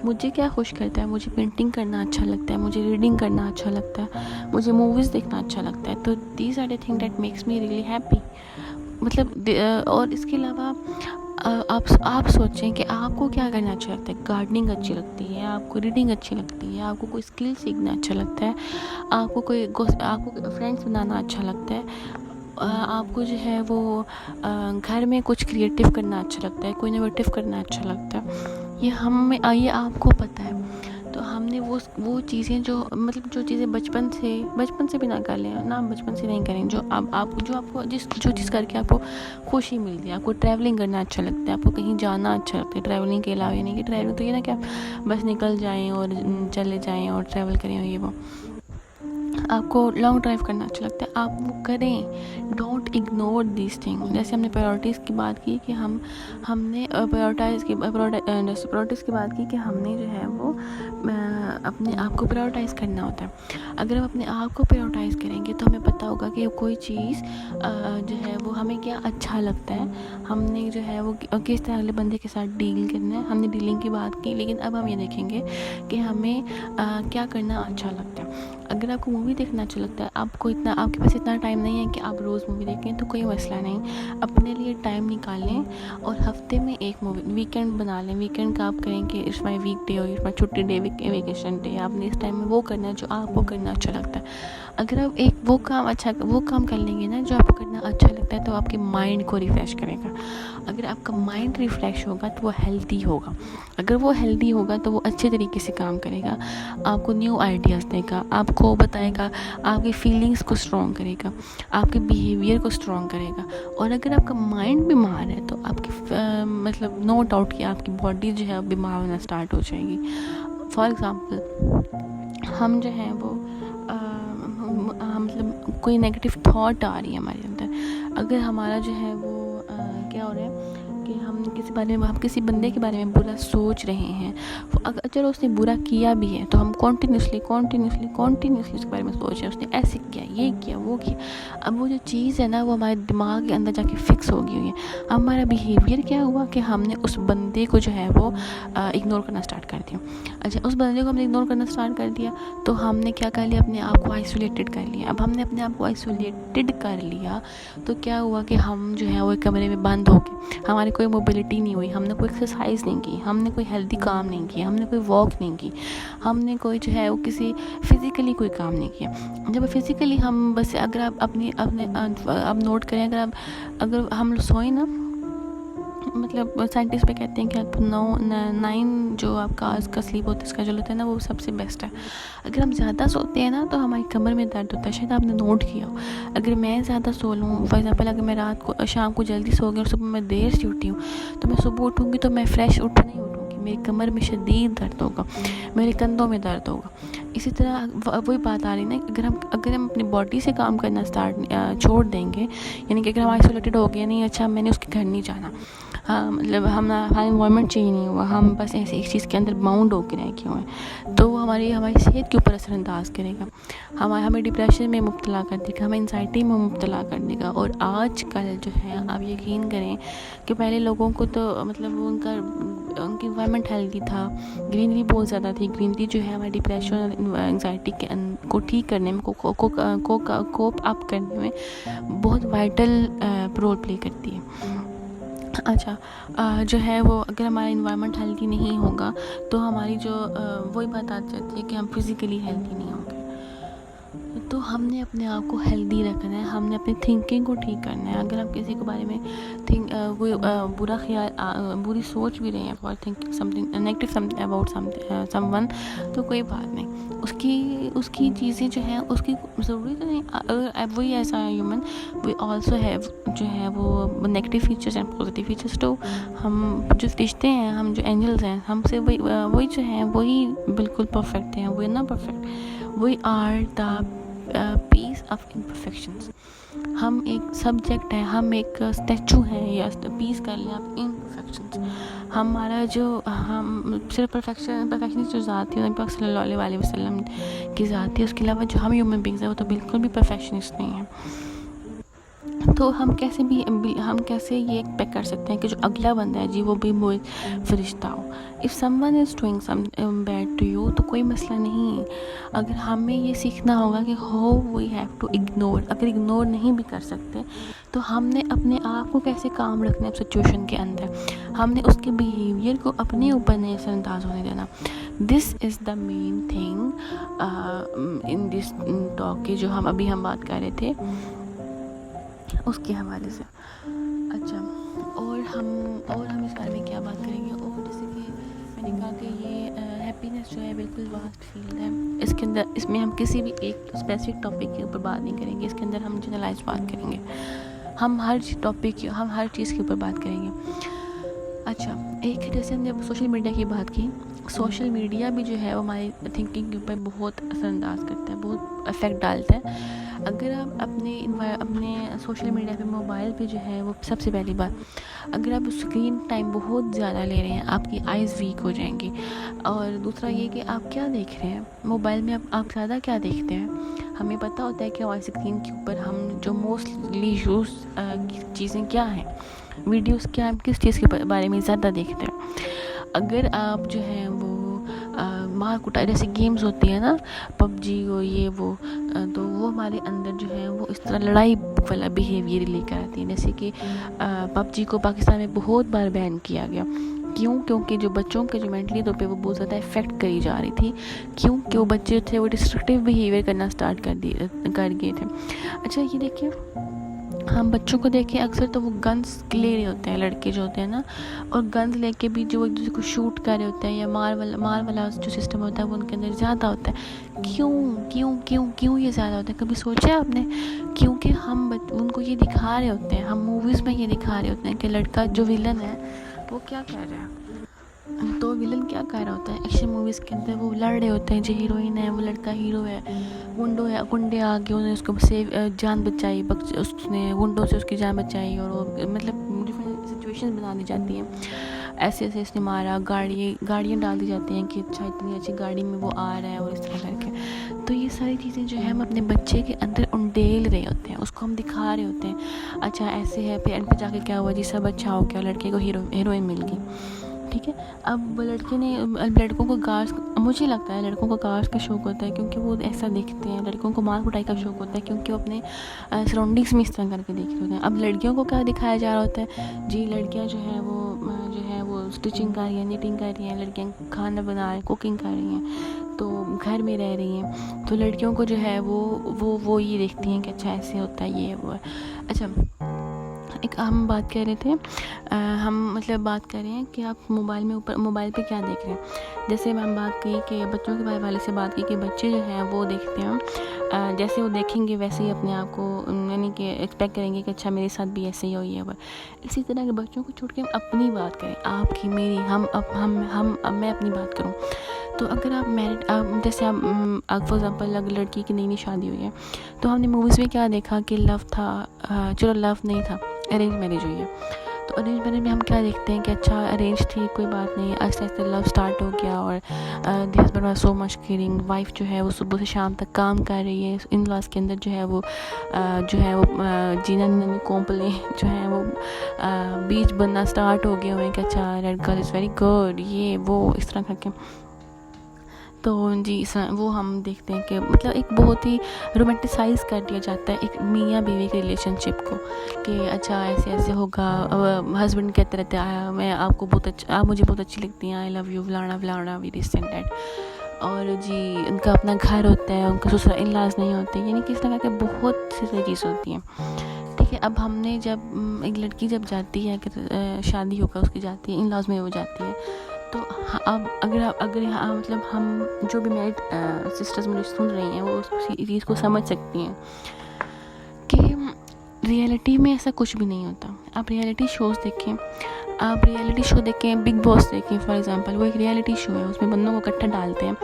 मुझे क्या खुश करता है? मुझे पेंटिंग करना अच्छा लगता है, मुझे रीडिंग करना अच्छा लगता है, मुझे मूवीज़ देखना अच्छा लगता है। तो these are the thing that makes me really happy. मतलब और इसके अलावा आप सोचें कि आपको क्या करना अच्छा लगता है। गार्डनिंग अच्छी लगती है, आपको रीडिंग अच्छी लगती है, आपको कोई स्किल सीखना अच्छा लगता है, आपको फ्रेंड्स बनाना अच्छा लगता है, आपको जो है वो घर में कुछ क्रिएटिव करना अच्छा लगता है, कोई इनोवेटिव करना अच्छा लगता है। ये आपको पता है। तो हमने वो चीज़ें जो चीज़ें बचपन से भी ना कर लें ना, बचपन से नहीं करें, जो आपको जो चीज़ करके आपको खुशी मिलती है। आपको ट्रैवलिंग करना अच्छा लगता है, आपको कहीं जाना अच्छा लगता है। ट्रैवलिंग के अलावा, यानी कि ट्रैवलिंग तो ये ना कि आप बस निकल जाएं और चले जाएं और ट्रैवल करें, ये वो। आपको लॉन्ग ड्राइव करना अच्छा लगता है, आप वो करें। Don't ignore this thing. जैसे हमने प्रायोरिटीज़ की बात की कि हमने प्रायोरिटीज़ की बात की कि हमने जो है वो अपने आप को प्रायोरिटाइज़ करना होता है। अगर हम अपने आप को प्रायोरिटाइज़ करेंगे तो हमें पता होगा कि कोई चीज़ जो है वो हमें क्या अच्छा लगता है, हमने जो है वो किस तरह अगले बंदे के साथ डील करना है। हमने डीलिंग की बात की, लेकिन अब हम ये देखेंगे कि हमें क्या करना अच्छा लगता है। अगर आपको मूवी देखना अच्छा लगता है, आपके पास इतना टाइम नहीं है कि आप रोज़ मूवी देखें, तो कोई मसला नहीं। अपने लिए टाइम निकालें और हफ्ते में एक मूवी, वीकेंड बना लें। वीकेंड का आप करें कि इट्स माई वीक डे और इट्स माई छुट्टी डे, वेकेशन डे। आपने इस टाइम में वो करना है जो आपको करना अच्छा लगता है। अगर आप वो काम कर लेंगे ना जो आपको करना अच्छा लगता है, तो आपके माइंड को रिफ़्रेश करेगा। अगर आपका माइंड रिफ़्रेश होगा तो वो हेल्दी होगा। अगर वो हेल्दी होगा तो वो अच्छे तरीके से काम करेगा, आपको न्यू आइडियाज़ देगा, आपको बताएगा, आपकी फीलिंग्स को स्ट्रॉन्ग करेगा, आपके बिहेवियर को स्ट्रॉन्ग करेगा। और अगर आपका माइंड बीमार है तो आपकी मतलब नो डाउट कि आपकी बॉडी जो है बीमार होना स्टार्ट हो जाएगी। फॉर एग्ज़ाम्पल, हम जो है वो मतलब कोई नेगेटिव थॉट आ रही है हमारे अंदर, अगर हमारा जो है वो क्या हो रहा है कि हम किसी बंदे के बारे में बुरा सोच रहे हैं, अगर चलो उसने बुरा किया भी है तो हम कॉन्टीन्यूसली उसके बारे में सोच रहे हैं, उसने ऐसे किया, ये किया, वो किया। अब वो जो चीज़ है ना वो हमारे दिमाग के अंदर जाके फिक्स हो गई हुई है। हमारा बिहेवियर क्या हुआ कि हमने उस बंदे को जो है वो इग्नोर करना स्टार्ट कर दिया। अच्छा, उस बंदे को हमने इग्नोर करना स्टार्ट कर दिया तो हमने क्या कर लिया, अपने आप को आइसोलेटेड कर लिया। अब हमने अपने आप को आइसोलेटेड कर लिया तो क्या हुआ कि हम जो है वो एक कमरे में बंद हो गए, हमारी कोई मोबिलिटी नहीं हुई, हमने कोई एक्सरसाइज नहीं की, हमने कोई हेल्दी काम नहीं किया, हमने कोई वॉक नहीं की, हमने कोई जो है वो किसी फिज़िकली कोई काम नहीं किया। जब फिज़िकली हम बस अगर आप अपने आप नोट करें, अगर हम सोएं ना, मतलब साइंटिस्ट पे कहते हैं कि आप 9 जो आपका आज का स्लीप होता है, स्केड्यूल होता है ना, वो सबसे बेस्ट है। अगर हम ज़्यादा सोते हैं ना तो हमारी कमर में दर्द होता है, शायद आपने नोट किया हो। अगर मैं ज़्यादा सो लूँ, फॉर एग्जांपल अगर मैं शाम को जल्दी सो गई और सुबह मैं देर से उठी हूँ, तो मैं सुबह उठूँगी तो मैं फ्रेश नहीं उठूँगी, मेरी कमर में शदीद दर्द होगा, मेरे कंधों में दर्द होगा। इसी तरह वही बात आ रही ना, अगर हम अपनी बॉडी से काम करना छोड़ देंगे, यानी कि अगर हम आइसोलेटेड हो गए, नहीं अच्छा मैंने उसके घर नहीं जाना, हाँ मतलब हमारा इन्वायरमेंट चेंज नहीं हुआ, हम बस ऐसे एक चीज़ के अंदर बाउंड होकर रह गए हैं, तो वो हमारी सेहत के ऊपर असरअंदाज करेगा, हमें डिप्रेशन में मुब्तला कर देगा, हमें एंजाइटी में मुब्तला कर देगा। और आजकल जो है, आप यकीन करें कि पहले लोगों को तो मतलब उनकी इन्वायरमेंट हेल्दी था, ग्रीनरी बहुत ज़्यादा थी। ग्रीनरी जो है हमारे डिप्रेशन और एंजाइटी को ठीक करने में, कोप अप करने में बहुत वाइटल रोल प्ले करती है। अच्छा, जो है वो अगर हमारा इन्वायरमेंट हेल्दी नहीं होगा तो हमारी जो वही बात आ जाती है कि हम फिज़िकली हेल्दी नहीं होंगे। तो हमने अपने आप को हेल्दी रखना है, हमने अपनी थिंकिंग को ठीक करना है। अगर हम किसी के बारे में बुरा ख्याल, बुरी सोच भी रहे हैं, for thinking something negative about someone, तो कोई बात नहीं, उसकी चीज़ें जो हैं, उसकी ज़रूरी तो नहीं, अगर वही ऐसा ह्यूमन, वी ऑल्सो हैव जो है वो negative features and positive features. तो हम जो फरिश्ते हैं, हम जो एंजल्स हैं, हमसे वही जो हैं वही बिल्कुल परफेक्ट हैं, we are not perfect, we are the piece of imperfections. हम एक सब्जेक्ट है, हम एक स्टैचू है, या पीस कर लिया आप इम्परफेक्शंस। हमारा जो हम सिर्फ परफेक्शनिस्ट जो ज़ात है, नबी पाक सल्लल्लाहु अलैहि वसल्लम की ज़ात है, उसके अलावा जो हम ह्यूमन बींग्स हैं वो तो बिल्कुल भी परफेक्शनिस्ट नहीं है। तो हम कैसे ये एक्सपेक्ट कर सकते हैं कि जो अगला बंदा है जी वो भी वो फरिश्ता हो। If someone is doing some bad to you तो कोई मसला नहीं है। अगर हमें ये सीखना होगा कि how we have to ignore, अगर इग्नोर नहीं भी कर सकते तो हमने अपने आप को कैसे काम रखना है सिचुएशन के अंदर, हमने उसके बिहेवियर को अपने ऊपर नहीं असरअंदाज होने देना। This is the main thing in this talk की जो हम बात कर रहे थे उसके हवाले से। अच्छा, और हम इस बारे में क्या बात करेंगे, और जैसे कि मैंने कहा कि ये हैप्पीनेस जो है बिल्कुल वास्ट फील्ड है। इसमें हम किसी भी एक स्पेसिफिक टॉपिक के ऊपर बात नहीं करेंगे, इसके अंदर हम जनरलाइज बात करेंगे, हम हर चीज़ के ऊपर बात करेंगे। अच्छा, एक जैसे हमने सोशल मीडिया की बात की, सोशल मीडिया भी जो है वो हमारी थिंकिंग के ऊपर बहुत असरअंदाज करता है, बहुत इफ़ेक्ट डालता है। अगर आप अपने सोशल मीडिया पे मोबाइल पे जो है वो सबसे पहली बात, अगर आप स्क्रीन टाइम बहुत ज़्यादा ले रहे हैं आपकी आइज़ वीक हो जाएंगी। और दूसरा ये कि आप क्या देख रहे हैं मोबाइल में, आप ज़्यादा क्या देखते हैं। हमें पता होता है कि हमारी स्क्रीन के ऊपर हम जो मोस्टली यूज़ चीज़ें क्या हैं, वीडियोस क्या हैं, किस चीज़ के बारे में ज़्यादा देखते हैं। अगर आप जो है वो मार कुटा जैसे गेम्स होती है ना, पबजी हो ये वो, तो वो हमारे अंदर जो है वो इस तरह लड़ाई वाला बिहेवियर लेकर आती है। जैसे कि पबजी को पाकिस्तान में बहुत बार बैन किया गया। क्यों? क्योंकि जो बच्चों के जो मेंटली तौर पे वो बहुत ज़्यादा इफ़ेक्ट करी जा रही थी, क्योंकि वो बच्चे थे वो डिस्ट्रक्टिव बिहेवियर करना स्टार्ट कर गए थे। अच्छा, ये देखिए हम बच्चों को देखें अक्सर तो वो गन्स ले रहे होते हैं, लड़के जो होते हैं ना, और गन्स लेके भी जो एक दूसरे को शूट कर रहे होते हैं, या मार वाला जो सिस्टम होता है वो उनके अंदर ज़्यादा होता है। क्यों ये ज़्यादा होता है, कभी सोचा आपने? क्योंकि हम उनको ये दिखा रहे होते हैं, हम मूवीज़ में ये दिखा रहे होते हैं कि लड़का जो विलन है वो क्या कर रहा है। तो विलन क्या कर रहा होता है एक्शन मूवीज़ के अंदर, वो लड़ रहे होते हैं, जो हीरोइन है वो लड़का हीरो है, गुंडे आ गए, उन्होंने उसको जान बचाई, उसने गुंडों से उसकी जान बचाई, और वो मतलब डिफरेंट सिचुएशन बना दी जाती हैं, ऐसे इसने मारा, गाड़ियाँ डाल दी जाती हैं कि अच्छा इतनी अच्छी गाड़ी में वो आ रहा है, और इस तरह करके। तो ये सारी चीज़ें जो है हम अपने बच्चे के अंदर उंडेल रहे होते हैं, उसको हम दिखा रहे होते हैं। अच्छा ऐसे है, फिर एंड पे जाके क्या हुआ जी, सब अच्छा हो गया, लड़के को हीरोइन मिल गई, ठीक है। अब लड़कों को कार्स, मुझे लगता है लड़कों को कार्स का शौक़ होता है क्योंकि वो ऐसा देखते हैं। लड़कों को मार कुटाई का शौक़ होता है क्योंकि वो अपने सराउंडिंग्स में इस तरह करके देख रहे होते हैं। अब लड़कियों को क्या दिखाया जा रहा होता है जी, लड़कियां जो है वो स्टिचिंग कर रही हैं, निटिंग कर रही हैं, लड़कियां खाना बना रही हैं, कुकिंग कर रही हैं, तो घर में रह रही हैं। तो लड़कियों को जो है वो ये देखती हैं कि अच्छा ऐसे होता है, ये वो है। अच्छा, एक हम बात कर रहे थे, बात कर रहे हैं कि आप मोबाइल पे क्या देख रहे हैं। जैसे हम बात की कि बच्चों के वाले से बात की कि बच्चे जो हैं वो देखते हैं, जैसे वो देखेंगे वैसे ही अपने आप को यानी कि एक्सपेक्ट करेंगे कि अच्छा मेरे साथ भी ऐसे ही हो, ये वो। इसी तरह के बच्चों को छोड़ के हम अपनी बात करें, आपकी मेरी, मैं अपनी बात करूँ। तो अगर आप जैसे आप फॉर एग्जांपल अगर लड़की की नई शादी हुई है, तो हमने मूवीज़ में क्या देखा कि लव था, चलो लव नहीं था, अरेंज मैरिज हुई है। तो अरेंज मैरिज में हम क्या देखते हैं कि अच्छा अरेंज थी, कोई बात नहीं, आहिस्ता आहिस्ता लव स्टार्ट हो गया, और the husband was so much caring. Wife जो है वो सुबह से शाम तक काम कर रही है, इन लॉज के अंदर जो है वो जीना नीना कोंपले जो है वो बीज बनना स्टार्ट हो गए हुए हैं कि अच्छा red girl is very good, ये वो इस तरह करके। तो जी वो हम देखते हैं कि मतलब एक बहुत ही रोमांटिसाइज़ कर दिया जाता है एक मियाँ बीवी के रिलेशनशिप को, कि अच्छा ऐसे ऐसे होगा। हस्बैंड कहते रहते हैं मैं आपको बहुत अच्छा, आप मुझे बहुत अच्छी लगती हैं, आई लव यू, फलाना वी दिस एंड दैट। और जी उनका अपना घर होता है, उनका ससुराल इन-लॉज़ नहीं होते, यानी किस तरह के बहुत सी चीज़ होती हैं, ठीक है। अब हमने जब एक लड़की जब जाती है कि शादी होकर उसकी जाती है, इन-लॉज़ में वो जाती है, तो अब अगर हम जो भी मैरिड सिस्टर्स मुझे सुन रही हैं वो उस चीज़ को समझ सकती हैं कि रियलिटी में ऐसा कुछ भी नहीं होता। आप रियलिटी शोज़ देखें, आप रियलिटी शो देखें, बिग बॉस देखें फॉर एग्जांपल, वो एक रियलिटी शो है, उसमें बंदों को इकट्ठा डालते हैं,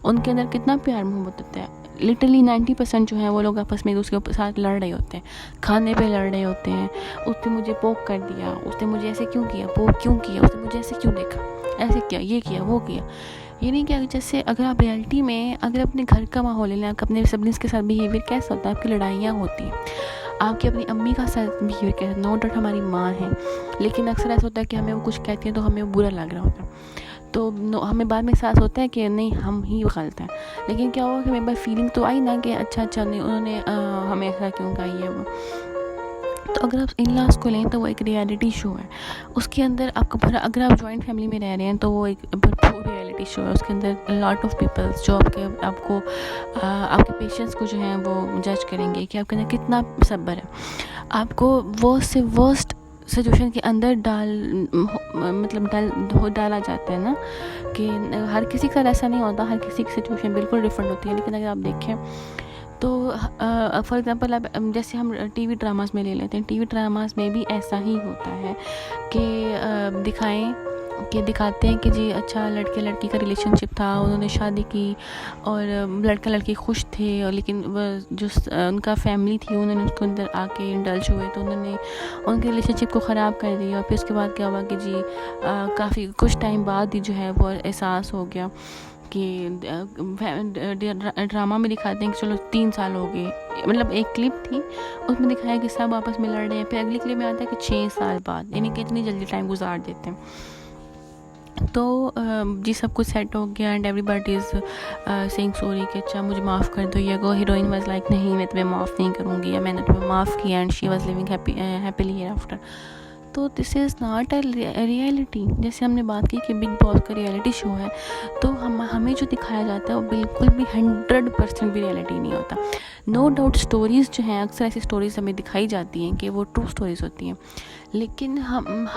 उनके अंदर कितना प्यार मोहब्बत होता है। लिटरली 90% जो है वो लोग आपस में एक दूसरे के साथ लड़ रहे होते हैं, खाने पे लड़ रहे होते हैं। उसने मुझे पोक कर दिया, उसने मुझे ऐसे क्यों किया, पोक क्यों किया, उसने मुझे ऐसे क्यों देखा, ऐसे किया, ये किया, वो किया। ये नहीं कि जैसे अगर आप रियलिटी में अगर अपने घर का माहौल ले लें, अपने सिबलिंग्स के साथ बिहेवियर कैसा होता है, आपकी लड़ाइयाँ होती हैं। आपकी अपनी अम्मी का साथ बिहेवियर कैसा है। नो डाउट हमारी माँ है, लेकिन अक्सर ऐसा होता है कि हमें वो कुछ कहती हैं तो हमें वो बुरा लग रहा होता है, तो हमें बाद में एहसास होता है कि नहीं हम ही गलत हैं। लेकिन क्या हुआ कि मेरे पास फीलिंग तो आई ना कि अच्छा नहीं उन्होंने हमें ऐसा क्यों कहा ये वो। तो अगर आप इन लॉज को लें तो वो एक रियलिटी शो है, उसके अंदर आपको भरा, अगर आप जॉइंट फैमिली में रह रहे हैं तो वो एक भरपूर रियलिटी शो है। उसके अंदर लॉट ऑफ पीपल्स जो आपके पेशेंस को जो है वो जज करेंगे कि आपके अंदर कितना सब्र है। आपको वर्स्ट से वर्स्ट सिचुएशन के अंदर डाला जाता है ना, कि हर किसी का ऐसा नहीं होता, हर किसी की सिचुएशन बिल्कुल डिफरेंट होती है। लेकिन अगर आप देखें तो फॉर एग्ज़ाम्पल आप जैसे हम टीवी ड्रामास में ले लेते हैं, टीवी ड्रामास में भी ऐसा ही होता है कि दिखाते हैं कि जी अच्छा लड़के लड़की का रिलेशनशिप था, उन्होंने शादी की और लड़का लड़की खुश थे, और लेकिन जो उनका फैमिली थी उन्होंने उसके अंदर आके इंडल्ज हुए तो उन्होंने उनके रिलेशनशिप को ख़राब कर दिया। और फिर उसके बाद क्या हुआ कि जी काफ़ी कुछ टाइम बाद ही जो है वो एहसास हो गया कि ड्रामा में दिखाते हैं कि चलो 3 साल हो गए, मतलब एक क्लिप थी उसमें दिखाया कि सब आपस में लड़ रहे हैं, फिर अगली क्लिप में आता है कि 6 साल बाद, यानी कि इतनी जल्दी टाइम गुजार देते हैं। तो जी सब कुछ सेट हो गया and everybody is saying sorry कि अच्छा मुझे माफ़ कर दो। ये हीरोइन वाज लाइक नहीं मैं तुम्हें माफ़ नहीं करूँगी, या मैंने तुम्हें माफ़ किया, and she was living happily here after. तो this is not a reality. जैसे हमने बात की कि बिग बॉस का रियलिटी शो है, तो हमें जो दिखाया जाता है वो बिल्कुल भी 100% भी रियलिटी नहीं होता। नो डाउट स्टोरीज़ जो हैं, अक्सर ऐसी स्टोरीज़ हमें दिखाई जाती हैं कि वो ट्रू स्टोरीज़ होती हैं, लेकिन हम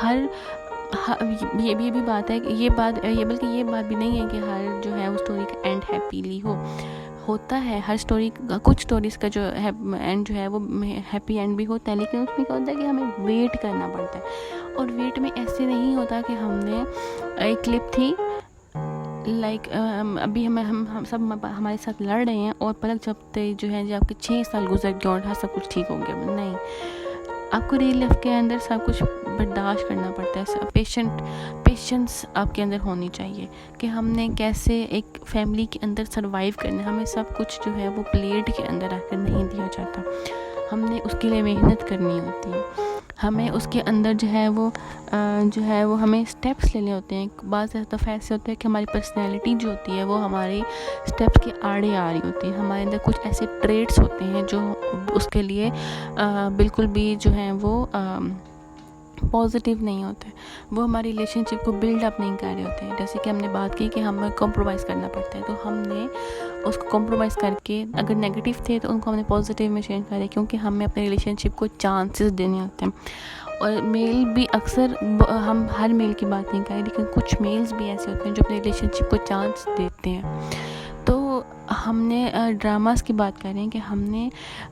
ये भी बात है कि ये बात भी नहीं है कि हर जो है वो स्टोरी का एंड हैप्पीली होता है। हर स्टोरी कुछ स्टोरीज़ का जो है एंड जो है वो हैप्पी एंड भी होता है, लेकिन उसमें क्या होता है कि हमें वेट करना पड़ता है। और वेट में ऐसे नहीं होता कि हमने एक क्लिप थी लाइक अभी हम सब हमारे साथ लड़ रहे हैं और पलक झपकते जो है जब आपके 6 साल गुजर गए और सब कुछ ठीक हो गया, नहीं, आपको रियल लाइफ के अंदर सब कुछ बर्दाश्त करना पड़ता है। पेशेंस आपके अंदर होनी चाहिए कि हमने कैसे एक फैमिली के अंदर सर्वाइव करना है। हमें सब कुछ जो है वो प्लेट के अंदर आकर नहीं दिया जाता, हमने उसके लिए मेहनत करनी होती है, हमें उसके अंदर जो है वो हमें स्टेप्स लेने होते हैं। बाज़ दफ़ा ऐसे होता है कि हमारी पर्सनैलिटी जो होती है वो हमारे स्टेप्स के आड़े आ रही होती है, हमारे अंदर कुछ ऐसे ट्रेट्स होते हैं जो उसके लिए बिल्कुल भी जो हैं वो पॉजिटिव नहीं होते, वो हमारी रिलेशनशिप को बिल्डअप नहीं कर रहे होते हैं। जैसे कि हमने बात की कि हमें कॉम्प्रोमाइज़ करना पड़ता है, तो हमने उसको कॉम्प्रोमाइज़ करके अगर नेगेटिव थे तो उनको हमने पॉजिटिव में चेंज करें, क्योंकि हमें अपने रिलेशनशिप को चांसेस देने होते हैं। और मेल भी अक्सर हम हर मेल की बात नहीं करें, लेकिन कुछ मेल्स भी ऐसे होते हैं जो अपने रिलेशनशिप को चांस देते हैं। तो हमने ड्रामास की बात करें कि हमने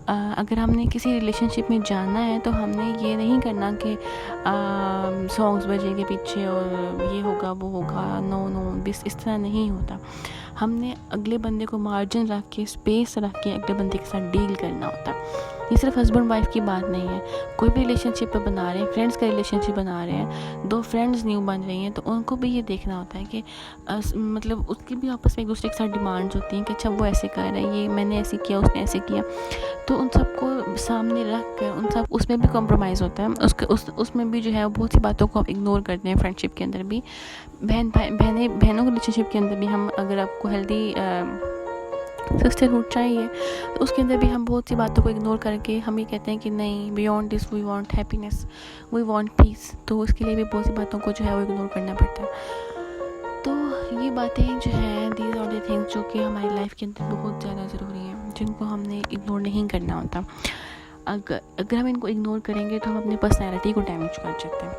अगर हमने किसी रिलेशनशिप में जाना है तो हमने ये नहीं करना कि सॉन्ग्स बजेंगे पीछे और ये होगा वो होगा, नो बस इस तरह नहीं होता। हमने अगले बंदे को मार्जिन रख के, स्पेस रख के अगले बंदे के साथ डील करना होता है। ये सिर्फ हस्बैंड वाइफ की बात नहीं है, कोई भी रिलेशनशिप बना रहे हैं, फ्रेंड्स का रिलेशनशिप बना रहे हैं, 2 फ्रेंड्स न्यू बन रही हैं, तो उनको भी ये देखना होता है कि मतलब उसकी भी आपस में एक दूसरे के साथ डिमांड्स होती हैं कि अच्छा वो ऐसे कर रहा है, ये मैंने ऐसे किया, उसने ऐसे किया, तो उन सबको सामने रख कर उन सब उसमें भी कॉम्प्रोमाइज़ होता है। उसमें भी जो है बहुत सी बातों को आप इग्नोर करते हैं। फ्रेंडशिप के अंदर भी बहनों के रिलेशनशिप के अंदर भी हम अगर आपको हेल्दी सिस्टरहुड चाहिए तो उसके अंदर भी हम बहुत सी बातों को इग्नोर करके हम ये कहते हैं कि नहीं, beyond this we want happiness, we want peace, तो उसके लिए भी बहुत सी बातों को जो है वो इग्नोर करना पड़ता है। तो ये बातें जो हैं, दीज आर द थिंग्स जो कि हमारी लाइफ के अंदर बहुत ज़्यादा ज़रूरी हैं, जिनको हमने इग्नोर नहीं करना होता। अगर हम इनको इग्नोर करेंगे तो हम अपनी पर्सनैलिटी को डैमेज कर सकते हैं।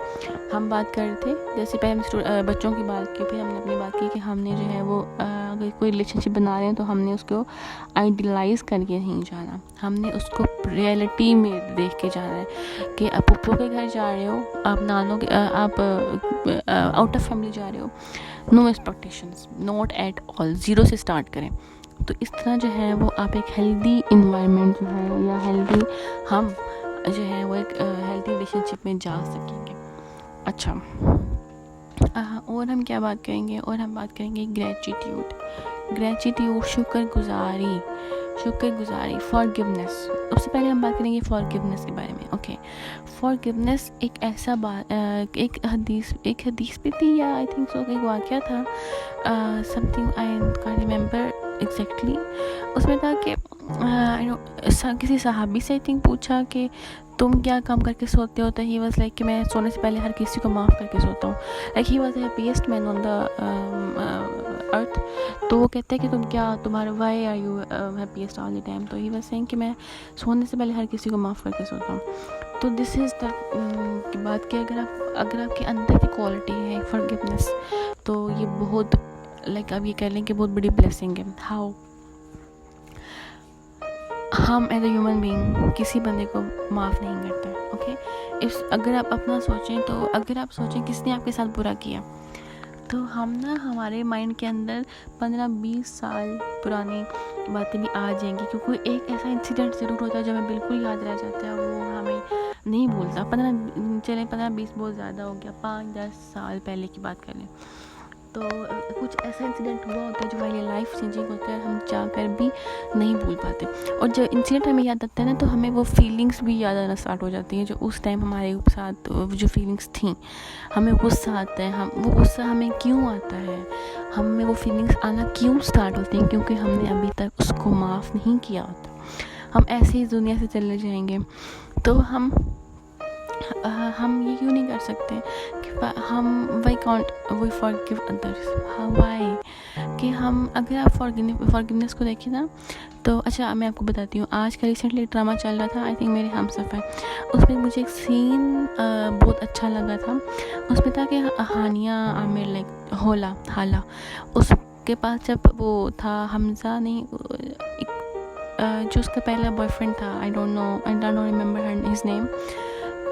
हम बात कर रहे थे जैसे पहले हमने बच्चों की बात की, फिर हमने अपनी बात की कि हमने जो है वो अगर कोई रिलेशनशिप बना रहे हैं तो हमने उसको आइडियलाइज़ करके नहीं जाना, हमने उसको रियलिटी में देख के जाना है कि आप पप्पू के घर जा रहे हो, आप नानों के आप आउट ऑफ फैमिली जा रहे हो, no expectations, not at all, zero से स्टार्ट करें। तो इस तरह जो है वो आप एक हेल्दी इन्वायरमेंट जो है या हेल्दी हम जो है वो एक हेल्दी रिलेशनशिप में जा सकेंगे। अच्छा, और हम क्या बात करेंगे, और हम बात करेंगे ग्रेटिट्यूड, शुक्रगुजारी। शुक्रगुजारी, फॉरगिवनेस। उससे पहले हम बात करेंगे फॉरगिवनेस के बारे में। ओके, फॉरगिवनेस एक ऐसा बात, एक हदीस पे थी, या आई थिंक सो एक वाक़या था, something I can't remember exactly. उसमें था कि किसी सहाबी से आई थिंक पूछा कि तुम क्या काम करके सोते हो, तो ही वाज लाइक कि मैं सोने से पहले हर किसी को माफ़ करके सोता हूँ। Like he was happiest man on the earth. तो वो कहते हैं कि तुम्हारा why are you happiest all the time. तो ही वाज सेइंग कि मैं सोने से पहले हर किसी को माफ़ करके सोता हूँ। तो दिस इज़ द की बात कि अगर आपके अंदर की क्वालिटी है फॉरगिवनेस, तो ये बहुत लाइक आप ये कह लें कि बहुत बड़ी ब्लेसिंग है। हाउ हम एज ए ह्यूमन बीइंग किसी बंदे को माफ़ नहीं करते। ओके, अगर आप अपना सोचें, तो अगर आप सोचें किसने आपके साथ बुरा किया, तो हमारे माइंड के अंदर 15-20 साल पुरानी बातें भी आ जाएंगी, क्योंकि एक ऐसा इंसिडेंट ज़रूर होता है जो हमें बिल्कुल याद रह जाता है, वो हमें नहीं भूलता। 15-20 बहुत ज़्यादा हो गया, 5-10 साल पहले की बात करें तो कुछ ऐसा इंसिडेंट हुआ होता है जो हमारी लाइफ चेंजिंग होता है, हम चाह कर भी नहीं भूल पाते। और जब इंसिडेंट हमें याद आता है ना, तो हमें वो फीलिंग्स भी याद आना स्टार्ट हो जाती हैं जो उस टाइम हमारे साथ जो फीलिंग्स थी। हमें गुस्सा आता है, वो गुस्सा हमें क्यों आता है, हमें वो फीलिंग्स आना क्यों स्टार्ट होती हैं, क्योंकि हमने अभी तक उसको माफ़ नहीं किया होता। हम ऐसे ही दुनिया से चले जाएंगे। तो हम ये क्यों नहीं कर सकते कि हम why can't we forgive others, why कि हम अगर आप फॉरगिवनेस को देखें ना, तो अच्छा मैं आपको बताती हूँ। आज का रिसेंटली ड्रामा चल रहा था, आई थिंक मेरे हमसफ़र, उसमें मुझे एक सीन बहुत अच्छा लगा था। उसमें था कि हानिया आमिर लाइक हाला उसके पास जब वो था हमज़ा नहीं, जो उसका पहला बॉयफ्रेंड था, I don't remember his name.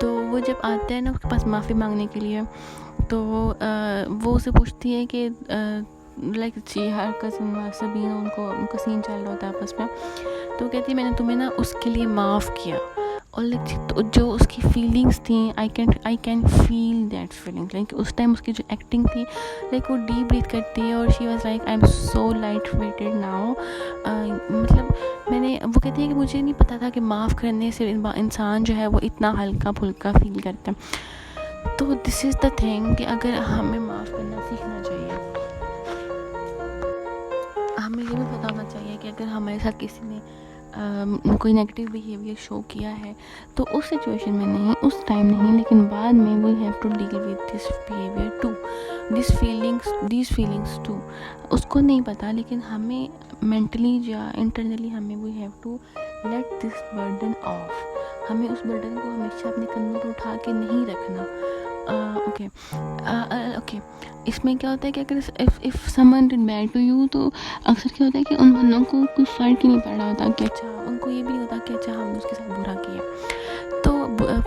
तो वो जब आता है ना उसके पास माफ़ी मांगने के लिए, तो वो उसे पूछती है कि लाइक हर कज़न सबीना उनका सीन चल रहा होता है आपस में। तो कहती है मैंने तुम्हें ना उसके लिए माफ़ किया, और लाइक तो जो उसकी फीलिंग्स थी, I can feel that feeling. Like उस टाइम उसकी जो एक्टिंग थी, लाइक वो डीप ब्रीथ करती है और she was like I am so light weighted now. मतलब वो कहती है कि मुझे नहीं पता था कि माफ़ करने से इंसान जो है वो इतना हल्का फुल्का फील करता है। तो दिस इज़ द थिंग कि अगर हमें माफ़ करना सीखना चाहिए। हमें ये भी पता होना चाहिए कि अगर हमारे साथ किसी ने कोई नेगेटिव बिहेवियर शो किया है, तो उस सिचुएशन में नहीं, उस टाइम नहीं, लेकिन बाद में we have to deal with this behaviour too, this feelings too. उसको नहीं पता, लेकिन हमें मेंटली या इंटरनली हमें we have to let this burden off. हमें उस बर्डन को हमेशा अपने कंधों पर उठा के नहीं रखना। ओके, इसमें क्या होता है कि अगर if someone did bad to you, तो अक्सर क्या होता है कि उन बंदों को कोई फ़र्क ही नहीं पड़ रहा होता कि अच्छा, उनको ये भी नहीं होता कि अच्छा हमने उसके साथ बुरा किया। तो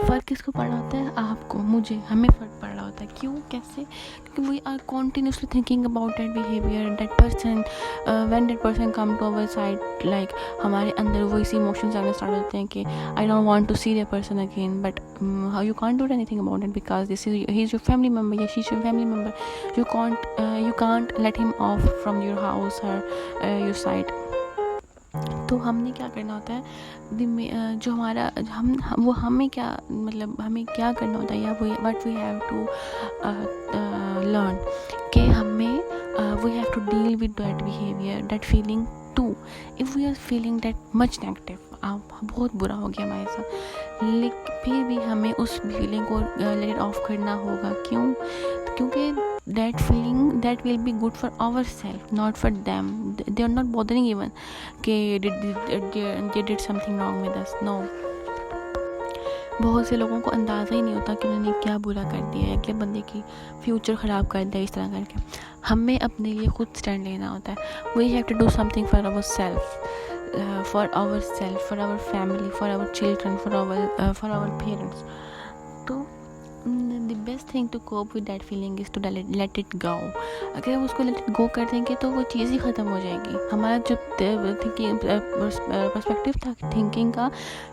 फ़र्क किसको पड़ रहा होता है? आपको, मुझे, हमें फ़र्क पड़ रहा होता है। क्यों, कैसे? क्योंकि we are continuously thinking about that behaviour, that person, when that person come to our side, like हमारे अंदर वैसे इमोशंस आने स्टार्ट होते हैं कि I don't want to see that person again, but how you can't do anything about it because this is he is your family member या she is your family member. You can't let him off from your house और your side. तो हमने क्या करना होता है, जो हमारा वो हमें क्या, मतलब हमें क्या करना होता है, या वो what we have to learn कि हमें we have to deal with that behaviour, that feeling too. If we are feeling that much negative, बहुत बुरा हो गया हमारे साथ, लेकिन फिर भी हमें उस फीलिंग को लेट ऑफ करना होगा। क्यों? क्योंकि that feeling that will be good for ourselves, not for them. They are not bothering even कि they did something wrong with us. No. बहुत से लोगों को अंदाज़ा ही नहीं होता कि उन्होंने क्या बुरा कर दिया है, अगले बंदे की फ्यूचर ख़राब कर दिया इस तरह करके। हमें अपने लिए खुद स्टैंड लेना होता है। We have to do something for our self, for our family, for our children, for our parents. तो the best thing to cope with that feeling is to let it go. अगर हम उसको let it go कर देंगे तो वो चीज़ ही ख़त्म हो जाएगी। हमारा जब थिंकिंग पर्सपेक्टिव था थिंकिंग का,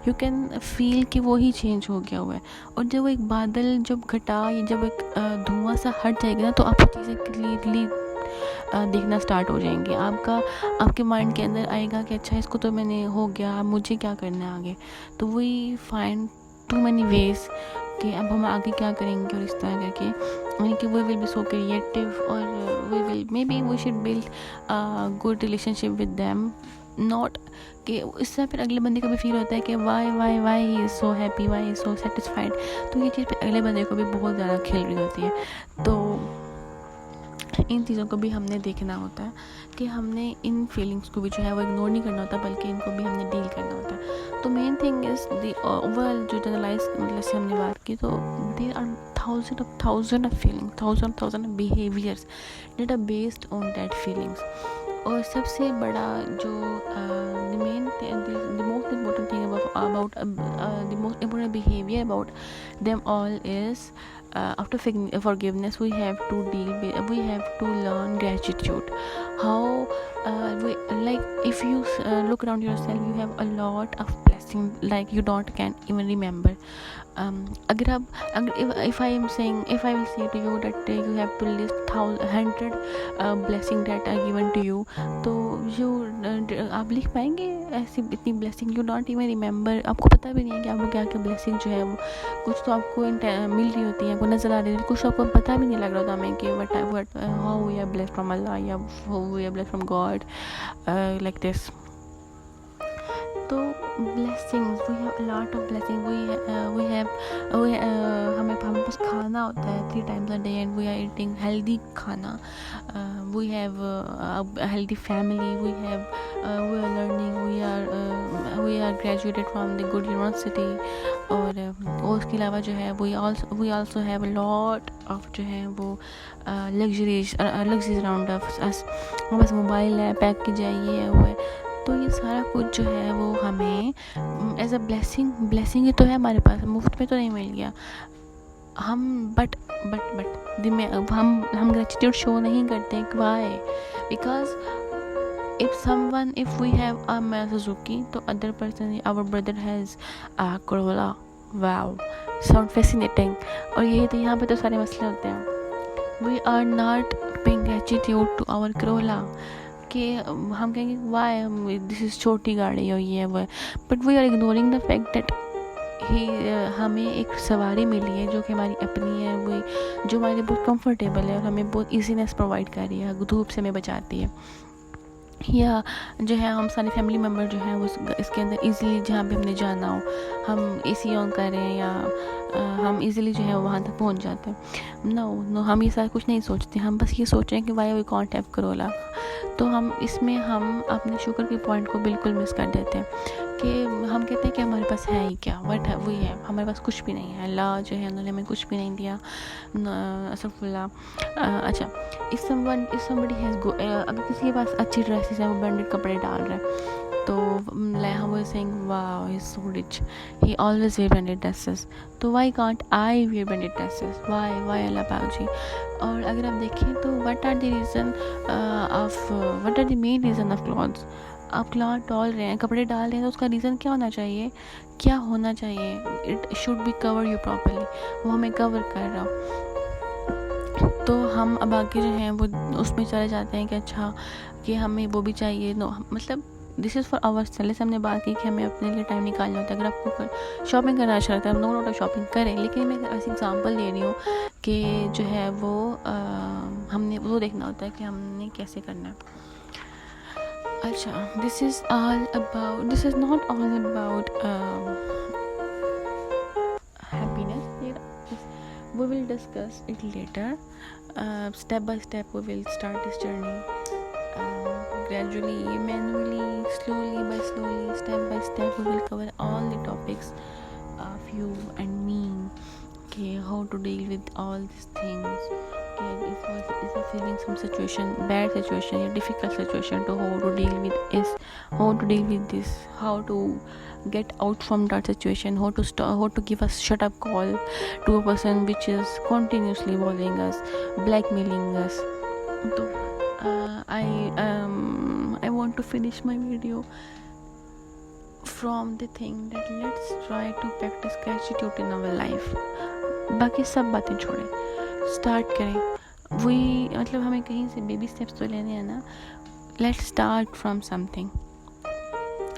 यू कैन फील कि वो ही चेंज हो गया हुआ है। और जब एक बादल जब घटा या जब एक धुआं सा हट जाएगा ना, तो आपको चीज़ें क्लियरली देखना स्टार्ट हो जाएंगे। आपके माइंड के अंदर आएगा कि अच्छा इसको तो मैंने हो गया, अब मुझे क्या करना है आगे। तो we find too many ways कि अब हम आगे क्या करेंगे, और इस तरह करके यानी कि we will be so creative, और we will may be we should build good relationship with them. Not कि इससे फिर अगले बंदे को भी फील होता है कि why he is so happy, why is so satisfied. तो ये चीज़ फिर अगले बंदे को भी बहुत ज़्यादा खेल रही होती है। तो इन चीज़ों को भी हमने देखना होता है कि हमने इन फीलिंग्स को भी जो है वो इग्नोर नहीं करना होता, बल्कि इनको भी हमने डील करना होता है। तो main thing is the overall जो जनरलाइज मतलब से हमने बात की, तो there are thousand of feelings, thousand of behaviours that are based on that feelings. और सबसे बड़ा जो the most important thing about the most important behavior about them all is after forgiveness we have to learn gratitude. How like if you look around yourself, you have a lot of blessing like you can even remember. If I will say to you that you have to list 100 blessing that are given to you, तो आप लिख पाएंगे ऐसी इतनी blessing? You don't even remember, आपको पता भी नहीं है कि आपको क्या क्या ब्लेसिंग जो है वो कुछ तो आपको मिल रही होती है, आपको नज़र आ रही है, कुछ आपको पता भी नहीं लग रहा था हमें कि how we are blessed from Allah या how we are blessed from God like this. तो blessings, we have a lot of blessing, हमें पास खाना होता है 3 times a day and we are eating healthy खाना, we have a healthy family, we are learning, we are graduated from the good university, और उसके अलावा जो है we also have a lot of जो है वो luxuries around us, हमारे पास मोबाइल है, पैक की जाए, ये है वो है। तो ये सारा कुछ जो है वो हमें एज अ ब्लेसिंग ही तो है हमारे पास, मुफ्त में तो नहीं मिल गया। हम बट हम ग्रेटिट्यूड शो नहीं करते। Why? Because if we have a Suzuki, तो other person, our brother has a Corolla. Wow, sound fascinating. और यही तो यहाँ पे तो सारे मसले होते हैं। We are not paying gratitude to our Corolla, कि हम कहेंगे वाई दिस इज़ छोटी गाड़ी और ये वो है, but we are ignoring the fact that हमें एक सवारी मिली है जो कि हमारी अपनी है, वो जो हमारे लिए बहुत कंफर्टेबल है और हमें बहुत ईजीनेस प्रोवाइड कर रही है, धूप से हमें बचाती है। या जो है हम सारे फैमिली मेम्बर जो हैं वो इसके अंदर इजीली जहाँ भी हमने जाना हो, हम AC ऑन करें या हम इजीली जो है वहाँ तक पहुँच जाते हैं। नो हम ये सारा कुछ नहीं सोचते, हम बस ये सोच रहे हैं कि why we can't have Corolla। तो हम अपने शुक्र के पॉइंट को बिल्कुल मिस कर देते हैं कि हम कहते हैं कि हमारे पास है ही क्या, वट है वही है, हमारे पास कुछ भी नहीं है। अल्लाह जो है उन्होंने हमें कुछ भी नहीं दिया। अच्छा, if somebody has अगर किसी के पास अच्छी ड्रेसेस है, वो ब्रांडेड कपड़े डाल रहा है, तो हम वो saying wow he is so rich, he always wear branded dresses, तो why can't I wear branded dresses? why अल्लाह पाक जी। और अगर आप देखें तो what are the main reason of clothes? आप क्लॉथ डाल रहे हैं, कपड़े डाल रहे हैं, तो उसका रीज़न क्या होना चाहिए? It should be cover you properly, वो हमें कवर कर रहा हो। तो हम अब आगे जो हैं वो उसमें चले जाते हैं कि अच्छा कि हमें वो भी चाहिए। मतलब this is for our self. हमने बात की कि हमें अपने लिए टाइम निकालना होता है। अगर आपको शॉपिंग करना अच्छा लगता है, नो नॉट शॉपिंग करें, लेकिन मैं ऐसी एग्जांपल दे रही हूँ कि जो है वो हमने वो देखना होता है कि हमने कैसे करना है। अच्छा, this is not all about happiness. We will discuss it later. Step by step we will start this journey. Gradually, manually, slowly, step by step we will cover all the topics of you and me. Okay, how to deal with all these things. If you're feeling some bad situation, a difficult situation, to how to deal with this, how to get out from that situation, how to give a shut up call to a person which is continuously bothering us, blackmailing us. So I want to finish my video from the thing that let's try to practice gratitude in our life. बाकी सब बातें छोड़ें, start करें वही मतलब हमें कहीं से बेबी स्टेप्स तो लेने हैं ना. Let's start from something.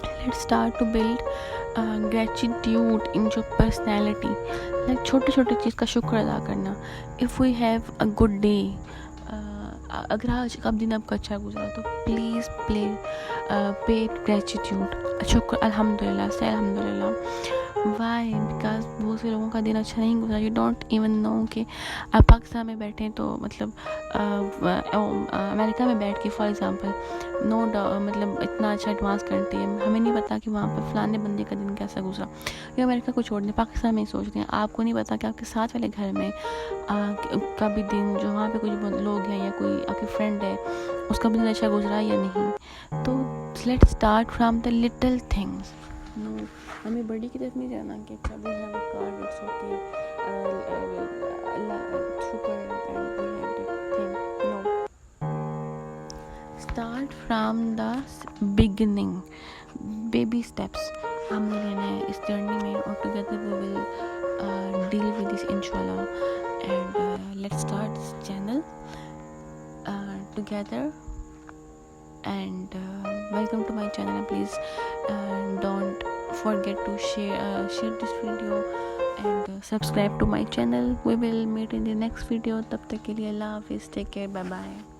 Let's start to build gratitude in जो पर्सनैलिटी. लाइक छोटे छोटे चीज़ का शुक्र अदा करना. If we have a good day, अगर आज का दिन आपका अच्छा गुजरा तो प्लीज़ पे ग्रेटिट्यूड, शुक्र, अल्हम्दुलिल्लाह से अल्हम्दुलिल्लाह. वाई? बिकॉज बहुत से लोगों का दिन अच्छा नहीं गुजरा. यू डोंट इवन नो कि आप पाकिस्तान में बैठे तो मतलब अमेरिका में बैठ के फॉर एग्ज़ाम्पल मतलब इतना अच्छा एडवांस करते हैं, हमें नहीं पता कि वहाँ पर फलाने बंदे का दिन कैसा गुजरा. या अमेरिका को छोड़ दें, पाकिस्तान में ही सोच दें, आपको नहीं पता कि आपके साथ वाले घर में का भी दिन, जो वहाँ पे कुछ लोग हैं या कोई आपके फ्रेंड है, उसका भी दिन अच्छा गुजरा या नहीं. तो let's start from the little things. No, हमें बड़ी की तरफ नहीं जाना कि अच्छा we have a car, it's okay, शुक्र and we have that thing. No, start from the beginning. Baby steps हमने लेना है इस जर्नी में, और together we will deal with this इंशाल्लाह. And let's start this channel together. And welcome to my channel, and please don't forget to share this video and subscribe to my channel. We will meet in the next video. तब तक के लिए अल्लाह हाफिज़. Take care. Bye bye.